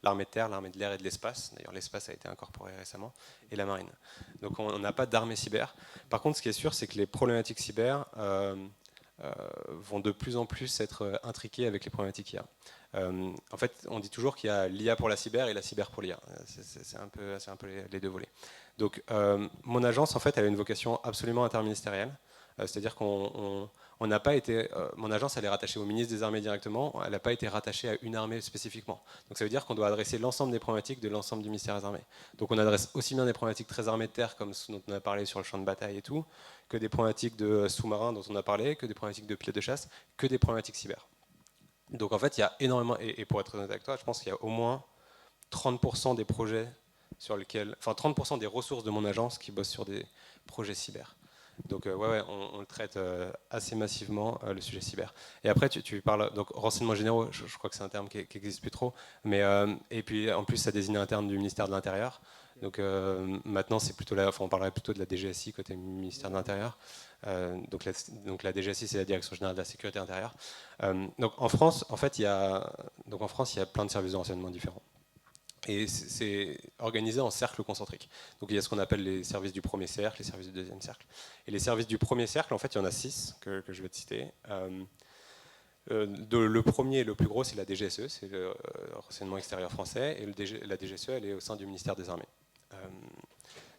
l'armée de terre, l'armée de l'air et de l'espace. D'ailleurs, l'espace a été incorporé récemment, et la marine. Donc, on n'a pas d'armée cyber. Par contre, ce qui est sûr, c'est que les problématiques cyber vont de plus en plus être intriquées avec les problématiques IA. En fait, on dit toujours qu'il y a l'IA pour la cyber et la cyber pour l'IA. C'est un peu les deux volets. Donc, mon agence, en fait, elle a une vocation absolument interministérielle. C'est-à-dire qu'on n'a pas été. Mon agence, elle est rattachée au ministre des Armées directement. Elle n'a pas été rattachée à une armée spécifiquement. Donc, ça veut dire qu'on doit adresser l'ensemble des problématiques de l'ensemble du ministère des Armées. Donc, on adresse aussi bien des problématiques très armées de terre, comme ce dont on a parlé sur le champ de bataille et tout, que des problématiques de sous-marins dont on a parlé, que des problématiques de pilotes de chasse, que des problématiques cyber. Donc, en fait, il y a énormément. Et pour être honnête avec toi, je pense qu'il y a au moins 30% des projets sur lesquels, enfin 30% des ressources de mon agence qui bossent sur des projets cyber. Donc ouais, on le traite assez massivement, le sujet cyber. Et après, tu parles, donc renseignements généraux, je crois que c'est un terme qui n'existe plus trop, mais, et puis en plus ça désigne un terme du ministère de l'Intérieur. Donc maintenant, c'est plutôt on parlerait plutôt de la DGSI côté ministère de l'Intérieur. Donc la DGSI, c'est la Direction Générale de la Sécurité Intérieure. Donc en France, en fait, il y a plein de services de renseignement différents. Et c'est organisé en cercles concentriques. Donc il y a ce qu'on appelle les services du premier cercle, les services du deuxième cercle. Et les services du premier cercle, en fait, il y en a 6 que je vais te citer. Le premier et le plus gros, c'est la DGSE, c'est le renseignement extérieur français. Et la DGSE, elle est au sein du ministère des Armées.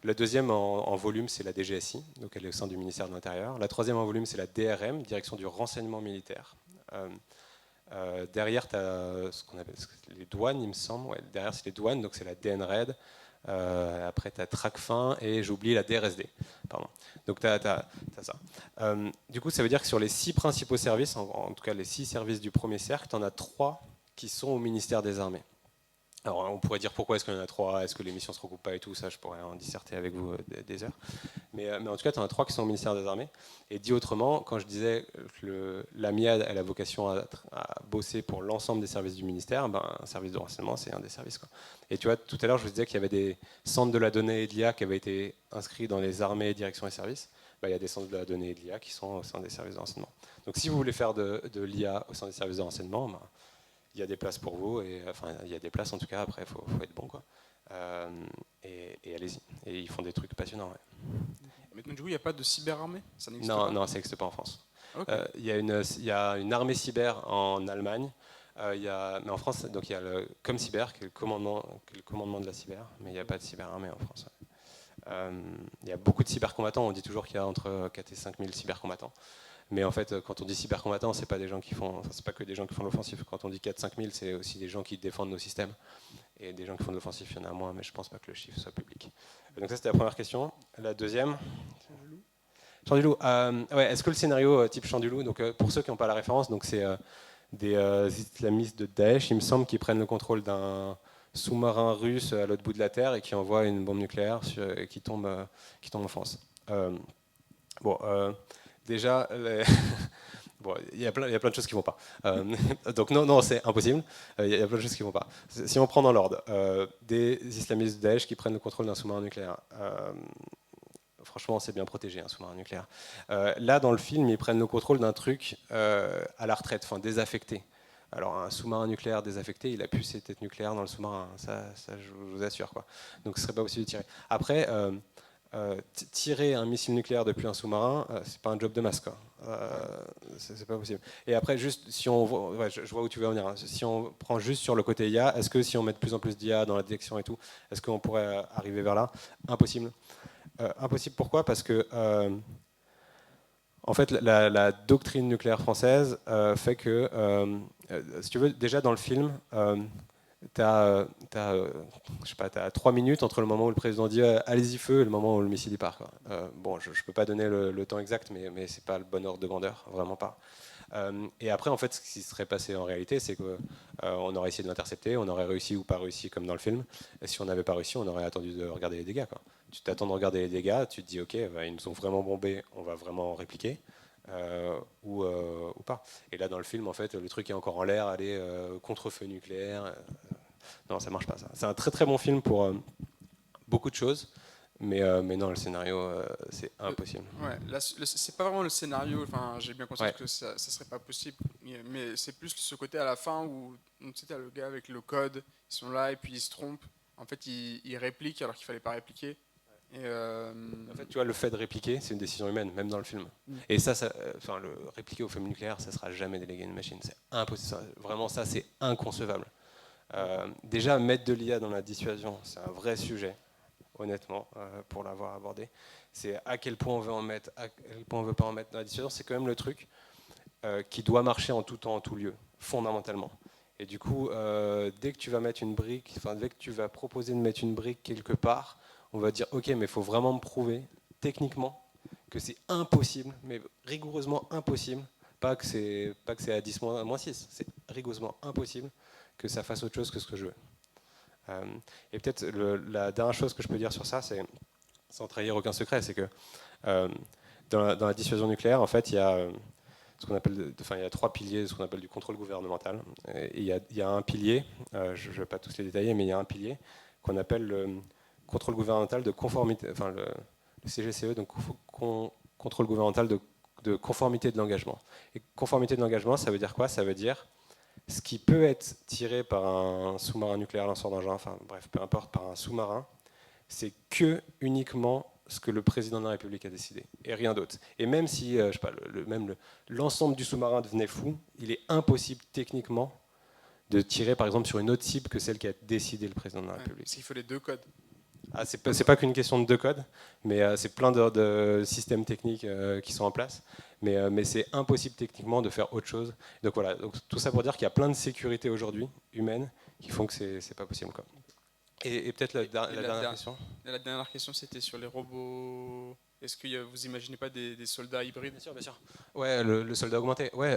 La deuxième en volume, c'est la DGSI, donc elle est au sein du ministère de l'Intérieur. La troisième en volume, c'est la DRM, Direction du renseignement militaire. Derrière, tu as ce qu'on appelle les douanes, il me semble. Ouais, derrière, c'est les douanes, donc c'est la DNRED. Après, tu as TRACFIN et j'oublie la DRSD. Pardon. Donc, tu as ça. Du coup, ça veut dire que sur les 6 principaux services, en tout cas les 6 services du premier cercle, tu en as 3 qui sont au ministère des Armées. Alors, on pourrait dire pourquoi est-ce qu'il y en a 3, est-ce que les missions ne se recoupent pas et tout ça, je pourrais en disserter avec vous des heures. Mais en tout cas, tu en as 3 qui sont au ministère des Armées. Et dit autrement, quand je disais que la MIAD a la vocation à bosser pour l'ensemble des services du ministère, un service de renseignement, c'est un des services, quoi. Et tu vois, tout à l'heure, je vous disais qu'il y avait des centres de la donnée et de l'IA qui avaient été inscrits dans les armées, directions et services. Il y a des centres de la donnée et de l'IA qui sont au sein des services de renseignement. Donc si vous voulez faire de l'IA au sein des services de renseignement, il y a des places pour vous, enfin il y a des places en tout cas, après il faut être bon, quoi. Et allez-y. Et ils font des trucs passionnants. Ouais. Mais donc, du coup, il n'y a pas de cyberarmée? Ça n'existe pas? Non, ça n'existe pas en France. Okay. Il y a une armée cyber en Allemagne, mais en France, donc il y a le ComCyber, qui est le commandement de la cyber, mais il n'y a pas de cyberarmée en France. Il y a beaucoup de cybercombattants, on dit toujours qu'il y a entre 4 et 5 000 cybercombattants. Mais en fait, quand on dit cybercombattants, c'est pas c'est pas que des gens qui font l'offensive. Quand on dit 4-5 000, c'est aussi des gens qui défendent nos systèmes. Et des gens qui font de l'offensive, il y en a moins, mais je pense pas que le chiffre soit public. Donc ça, c'était la première question. La deuxième. Chant du loup. Ouais, est-ce que le scénario type Chant du loup, donc pour ceux qui n'ont pas la référence, donc c'est des islamistes de Daesh, il me semble, qui prennent le contrôle d'un sous-marin russe à l'autre bout de la Terre et qui envoie une bombe nucléaire qui tombe en France. Déjà, il y a plein de choses qui ne vont pas. Donc non, c'est impossible. Il y a plein de choses qui ne vont pas. Si on prend dans l'ordre, des islamistes de Daesh qui prennent le contrôle d'un sous-marin nucléaire. Franchement, c'est bien protégé, un sous-marin nucléaire. Là, dans le film, ils prennent le contrôle d'un truc à la retraite, enfin désaffecté. Alors, un sous-marin nucléaire désaffecté, il a plus ses têtes nucléaires dans le sous-marin. Ça, je vous assure, quoi. Donc, ce ne serait pas possible de tirer. Après, tirer un missile nucléaire depuis un sous-marin, c'est pas un job de masse, quoi. c'est pas possible. Et après, juste, si on, ouais, je vois où tu veux en venir, hein. Si on prend juste sur le côté IA, est-ce que si on met de plus en plus d'IA dans la détection et tout, est-ce qu'on pourrait arriver vers là? Impossible. Impossible, pourquoi? Parce que, en fait, la doctrine nucléaire française fait que, si tu veux, déjà dans le film, tu as, je sais pas, t'as 3 minutes entre le moment où le président dit allez-y feu et le moment où le missile y part, quoi. Bon, je ne peux pas donner le temps exact, mais c'est pas le bon ordre de grandeur, vraiment pas. Et après, en fait, ce qui serait passé en réalité, c'est qu'on aurait essayé de l'intercepter, on aurait réussi ou pas réussi comme dans le film. Et si on n'avait pas réussi, on aurait attendu de regarder les dégâts, quoi. Tu t'attends de regarder les dégâts, tu te dis ok, bah, ils nous ont vraiment bombé, on va vraiment répliquer. Ou pas. Et là, dans le film, en fait, le truc est encore en l'air, aller contre-feu nucléaire. Non, ça marche pas. Ça. C'est un très très bon film pour beaucoup de choses, mais non, le scénario, c'est impossible. Ouais, là, c'est pas vraiment le scénario, enfin, j'ai bien conscience Ouais. que ça serait pas possible, mais c'est plus ce côté à la fin où tu sais, t'as le gars avec le code, ils sont là et puis ils se trompent. En fait, ils répliquent alors qu'il fallait pas répliquer. Et En fait, tu vois, le fait de répliquer, c'est une décision humaine, même dans le film. Et enfin, le répliquer au feu nucléaire, ça sera jamais délégué à une machine. C'est impossible. Vraiment, ça, c'est inconcevable. Déjà, mettre de l'IA dans la dissuasion, c'est un vrai sujet, honnêtement, pour l'avoir abordé. C'est à quel point on veut en mettre, à quel point on veut pas en mettre dans la dissuasion. C'est quand même le truc qui doit marcher en tout temps, en tout lieu, fondamentalement. Et du coup, dès que tu vas mettre une brique, enfin, dès que tu vas proposer de mettre une brique quelque part, on va dire ok, mais il faut vraiment me prouver techniquement que c'est impossible, mais rigoureusement impossible, pas que c'est à 10 moins 6, c'est rigoureusement impossible que ça fasse autre chose que ce que je veux. Et peut-être la dernière chose que je peux dire sur ça, c'est, sans trahir aucun secret, c'est que dans la dissuasion nucléaire, en fait, il y a ce qu'on appelle, enfin, il y a 3 piliers, ce qu'on appelle du contrôle gouvernemental. Et il y a un pilier, je ne vais pas tous les détailler, mais il y a un pilier qu'on appelle le contrôle gouvernemental de conformité, enfin le CGCE, donc contrôle gouvernemental de conformité de l'engagement. Et conformité de l'engagement, ça veut dire quoi? Ça veut dire ce qui peut être tiré par un sous-marin nucléaire lanceur d'engin, enfin bref, peu importe, par un sous-marin, c'est que uniquement ce que le président de la République a décidé, et rien d'autre. Et même si je sais pas, l'ensemble du sous-marin devenait fou, il est impossible techniquement de tirer par exemple sur une autre cible que celle qui a décidé le président de la République. parce qu'il faut les 2 codes. Ah, c'est pas qu'une question de 2 codes, mais c'est plein de systèmes techniques qui sont en place. Mais c'est impossible techniquement de faire autre chose. Donc voilà, donc, tout ça pour dire qu'il y a plein de sécurités aujourd'hui, humaines, qui font que c'est pas possible, quoi. Et peut-être la dernière question. La dernière question, c'était sur les robots. Est-ce que vous imaginez pas des soldats hybrides? Bien sûr, bien sûr. Ouais, le soldat augmenté. Ouais,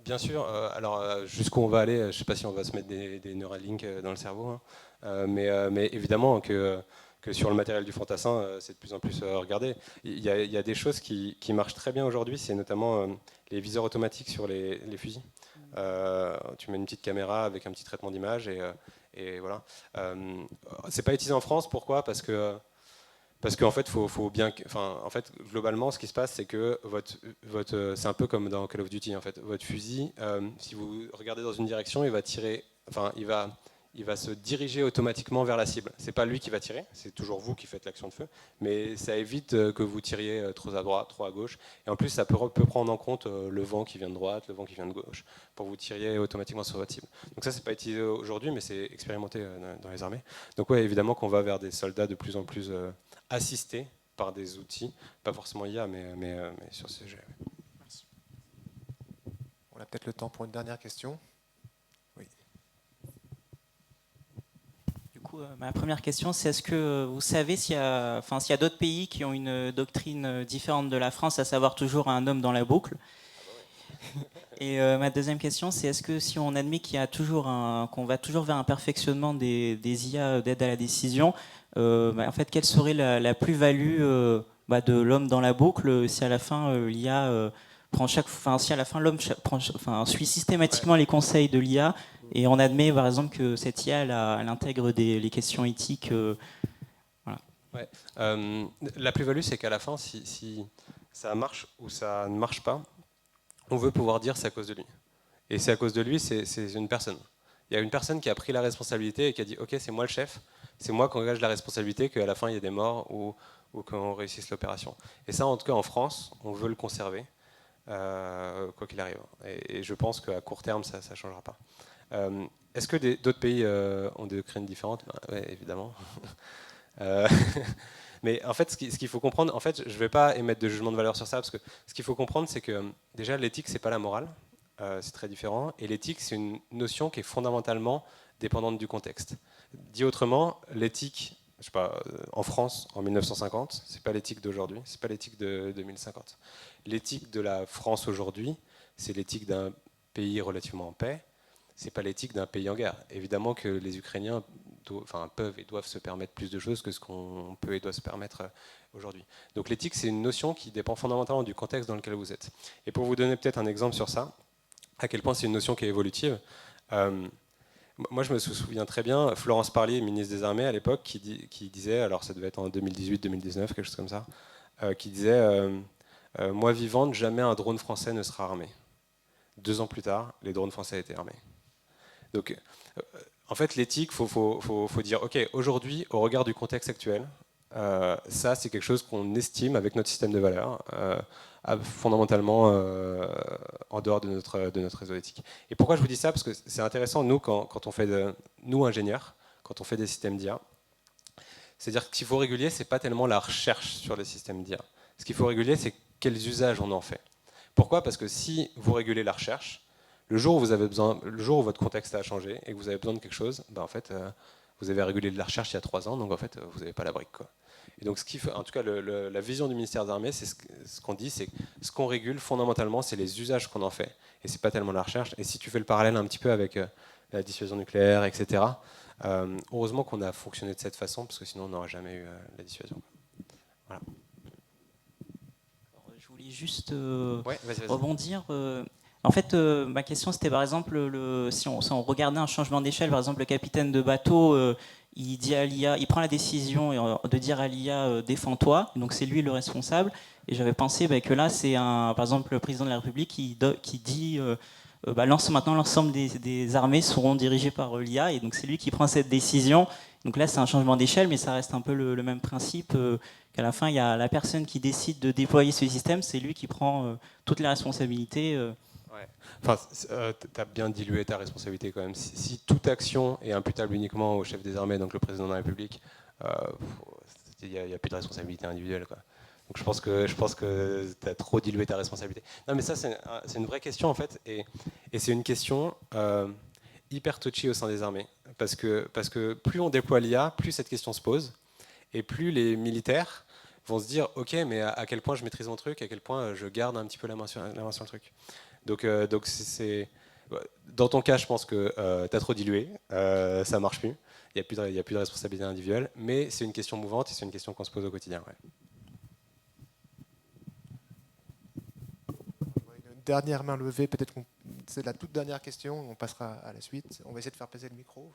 bien sûr. Alors, jusqu'où on va aller, je ne sais pas si on va se mettre des Neuralink dans le cerveau, hein. Mais évidemment que sur le matériel du fantassin, c'est de plus en plus regardé. Il y a des choses qui marchent très bien aujourd'hui, c'est notamment les viseurs automatiques sur les fusils. Tu mets une petite caméra avec un petit traitement d'image et voilà. C'est pas utilisé en France, pourquoi? Parce qu'en fait, faut bien, enfin, en fait, globalement, ce qui se passe, c'est que c'est un peu comme dans Call of Duty, en fait. Votre fusil, si vous regardez dans une direction, il va tirer, enfin, il va se diriger automatiquement vers la cible. C'est pas lui qui va tirer, c'est toujours vous qui faites l'action de feu, mais ça évite que vous tiriez trop à droite, trop à gauche. Et en plus, ça peut prendre en compte le vent qui vient de droite, le vent qui vient de gauche, pour vous tiriez automatiquement sur votre cible. Donc ça, c'est pas utilisé aujourd'hui, mais c'est expérimenté dans les armées. Donc ouais, évidemment qu'on va vers des soldats de plus en plus assistés par des outils, pas forcément IA, mais sur ce sujet. Merci. On a peut-être le temps pour une dernière question. Ma première question, c'est est-ce que vous savez s'il y a d'autres pays qui ont une doctrine différente de la France, à savoir toujours un homme dans la boucle? Et ma deuxième question, c'est est-ce que si on admet qu'il y a toujours qu'on va toujours vers un perfectionnement des IA d'aide à la décision, en fait, quelle serait la plus-value de l'homme dans la boucle si à la fin l'IA si à la fin l'homme suit systématiquement les conseils de l'IA et on admet par exemple que cette IA elle intègre les questions éthiques. Voilà. Ouais. La plus-value, c'est qu'à la fin, si ça marche ou ça ne marche pas, on veut pouvoir dire c'est à cause de lui. Et c'est à cause de lui, c'est une personne. Il y a une personne qui a pris la responsabilité et qui a dit ok, c'est moi le chef, c'est moi qui engage la responsabilité qu'à la fin il y ait des morts ou qu'on réussisse l'opération. Et ça, en tout cas en France, on veut le conserver. quoi qu'il arrive. Et je pense qu'à court terme, ça ne changera pas. Est-ce que d'autres pays ont des doctrines différentes? Oui, évidemment. Euh, Mais en fait, ce qu'il faut comprendre, en fait, je ne vais pas émettre de jugement de valeur sur ça, parce que ce qu'il faut comprendre, c'est que déjà, l'éthique, c'est pas la morale, c'est très différent, et l'éthique, c'est une notion qui est fondamentalement dépendante du contexte. Dit autrement, l'éthique, je sais pas, en France, en 1950, c'est pas l'éthique d'aujourd'hui, c'est pas l'éthique de 2050. L'éthique de la France aujourd'hui, c'est l'éthique d'un pays relativement en paix, c'est pas l'éthique d'un pays en guerre. Évidemment que les Ukrainiens peuvent et doivent se permettre plus de choses que ce qu'on peut et doit se permettre aujourd'hui. Donc l'éthique, c'est une notion qui dépend fondamentalement du contexte dans lequel vous êtes. Et pour vous donner peut-être un exemple sur ça, à quel point c'est une notion qui est évolutive, moi je me souviens très bien, Florence Parly, ministre des Armées à l'époque, qui disait, alors ça devait être en 2018-2019, quelque chose comme ça, qui disait moi vivante, jamais un drone français ne sera armé. 2 ans plus tard, les drones français étaient armés. Donc, en fait, l'éthique, faut dire, ok, aujourd'hui, au regard du contexte actuel, ça, c'est quelque chose qu'on estime avec notre système de valeurs, fondamentalement en dehors de notre réseau éthique. Et pourquoi je vous dis ça? Parce que c'est intéressant, nous, quand on fait, nous, ingénieurs, quand on fait des systèmes d'IA, c'est-à-dire que ce qu'il faut réguler, c'est pas tellement la recherche sur les systèmes d'IA. Ce qu'il faut réguler, c'est quels usages on en fait. Pourquoi? Parce que si vous régulez la recherche, le jour où votre contexte a changé et que vous avez besoin de quelque chose, ben en fait, vous avez régulé de la recherche il y a 3 ans, donc en fait, vous n'avez pas la brique, quoi. Et donc, en tout cas, la vision du ministère des Armées, c'est ce qu'on dit, c'est que ce qu'on régule fondamentalement, c'est les usages qu'on en fait, et c'est pas tellement la recherche. Et si tu fais le parallèle un petit peu avec la dissuasion nucléaire, etc., heureusement qu'on a fonctionné de cette façon, parce que sinon on n'aurait jamais eu la dissuasion. Voilà. Alors, je voulais juste Ouais, vas-y. rebondir. En fait, ma question, c'était par exemple, si on regardait un changement d'échelle, par exemple, le capitaine de bateau, il dit à l'IA, il prend la décision de dire à l'IA, défends-toi, donc c'est lui le responsable. Et j'avais pensé que là, c'est par exemple le président de la République qui dit, maintenant l'ensemble des armées seront dirigées par l'IA, et donc c'est lui qui prend cette décision. Donc là, c'est un changement d'échelle, mais ça reste un peu le même principe, qu'à la fin, il y a la personne qui décide de déployer ce système, c'est lui qui prend toutes les responsabilités. Ouais. Enfin, tu as bien dilué ta responsabilité quand même. Si toute action est imputable uniquement au chef des armées, donc le président de la République, il n'y a plus de responsabilité individuelle, quoi. Donc je pense que tu as trop dilué ta responsabilité. Non, mais ça, c'est une vraie question en fait, et c'est une question hyper touchy au sein des armées, parce que plus on déploie l'IA, plus cette question se pose, et plus les militaires vont se dire, ok, mais à quel point je maîtrise mon truc, à quel point je garde un petit peu la main sur le truc. Donc dans ton cas, je pense que tu as trop dilué, ça marche plus, il n'y a plus de responsabilité individuelle, mais c'est une question mouvante et c'est une question qu'on se pose au quotidien. Ouais. Une dernière main levée, peut-être que c'est la toute dernière question, on passera à la suite. On va essayer de faire passer le micro.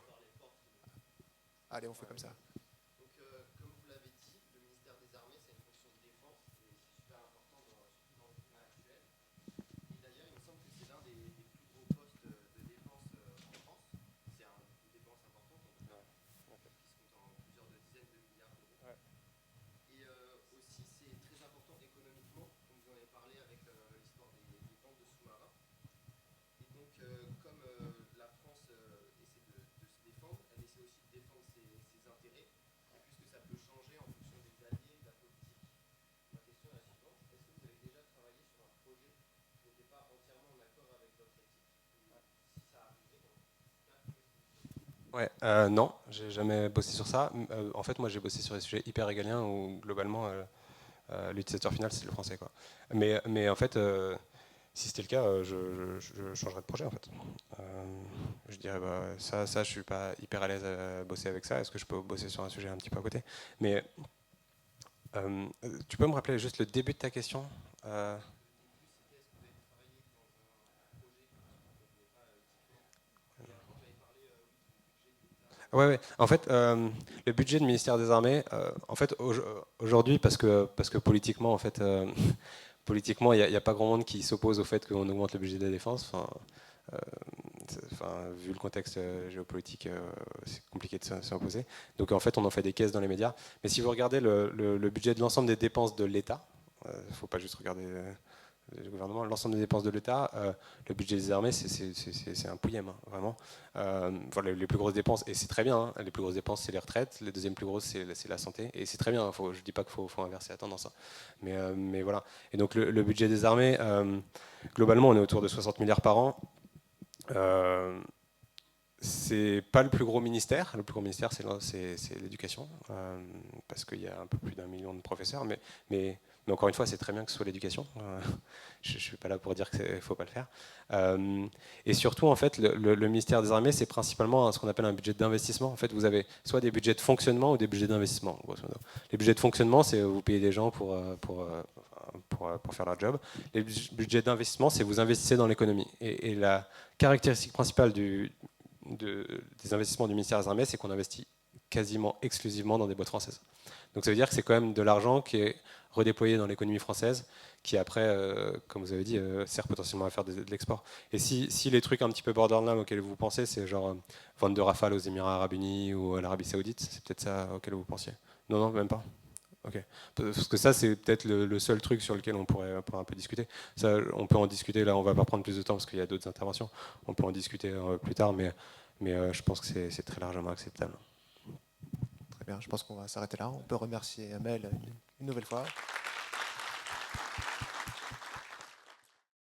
Allez, on fait comme ça. Ouais, non, j'ai jamais bossé sur ça. En fait, moi, j'ai bossé sur des sujets hyper régaliens où globalement, l'utilisateur final, c'est le français, quoi. Mais en fait, si c'était le cas, je changerais de projet, en fait. Je dirais, ça, je suis pas hyper à l'aise à bosser avec ça. Est-ce que je peux bosser sur un sujet un petit peu à côté? Mais tu peux me rappeler juste le début de ta question? Ouais. En fait, le budget du ministère des Armées, en fait, aujourd'hui, parce que politiquement, en fait, politiquement, il n'y a pas grand monde qui s'oppose au fait qu'on augmente le budget de la défense. Vu le contexte géopolitique, c'est compliqué de s'y opposer. Donc, en fait, on en fait des caisses dans les médias. Mais si vous regardez le budget de l'ensemble des dépenses de l'État, il ne faut pas juste regarder le gouvernement, l'ensemble des dépenses de l'État, le budget des armées, c'est un pouillème, hein, vraiment. Voilà, les plus grosses dépenses, et c'est très bien, hein, les plus grosses dépenses, c'est les retraites, les deuxièmes plus grosses, c'est la santé, et c'est très bien, je ne dis pas qu'il faut inverser la tendance, hein, mais voilà. Et donc le budget des armées, globalement, on est autour de 60 milliards par an. C'est pas le plus gros ministère. Le plus gros ministère, c'est l'éducation, parce qu'il y a un peu plus d'1 million de professeurs. Mais encore une fois, c'est très bien que ce soit l'éducation. Je ne suis pas là pour dire qu'il ne faut pas le faire. Et surtout, en fait, le ministère des Armées, c'est principalement ce qu'on appelle un budget d'investissement. En fait, vous avez soit des budgets de fonctionnement ou des budgets d'investissement, grosso modo. Les budgets de fonctionnement, c'est vous payez des gens pour faire leur job. Les budgets d'investissement, c'est vous investissez dans l'économie. Et la caractéristique principale des investissements du ministère des Armées, c'est qu'on investit quasiment exclusivement dans des boîtes françaises. Donc ça veut dire que c'est quand même de l'argent qui est redéployé dans l'économie française, qui après, comme vous avez dit, sert potentiellement à faire de l'export. Et si les trucs un petit peu borderline auxquels vous pensez, c'est genre vente de Rafale aux Émirats Arabes Unis ou à l'Arabie Saoudite, c'est peut-être ça auquel vous pensiez? Non, même pas. Ok. Parce que ça, c'est peut-être le seul truc sur lequel on pourrait un peu discuter. Ça, on peut en discuter, là, on va pas prendre plus de temps parce qu'il y a d'autres interventions. On peut en discuter plus tard, mais je pense que c'est très largement acceptable. Très bien, je pense qu'on va s'arrêter là. On peut remercier Amel une nouvelle fois.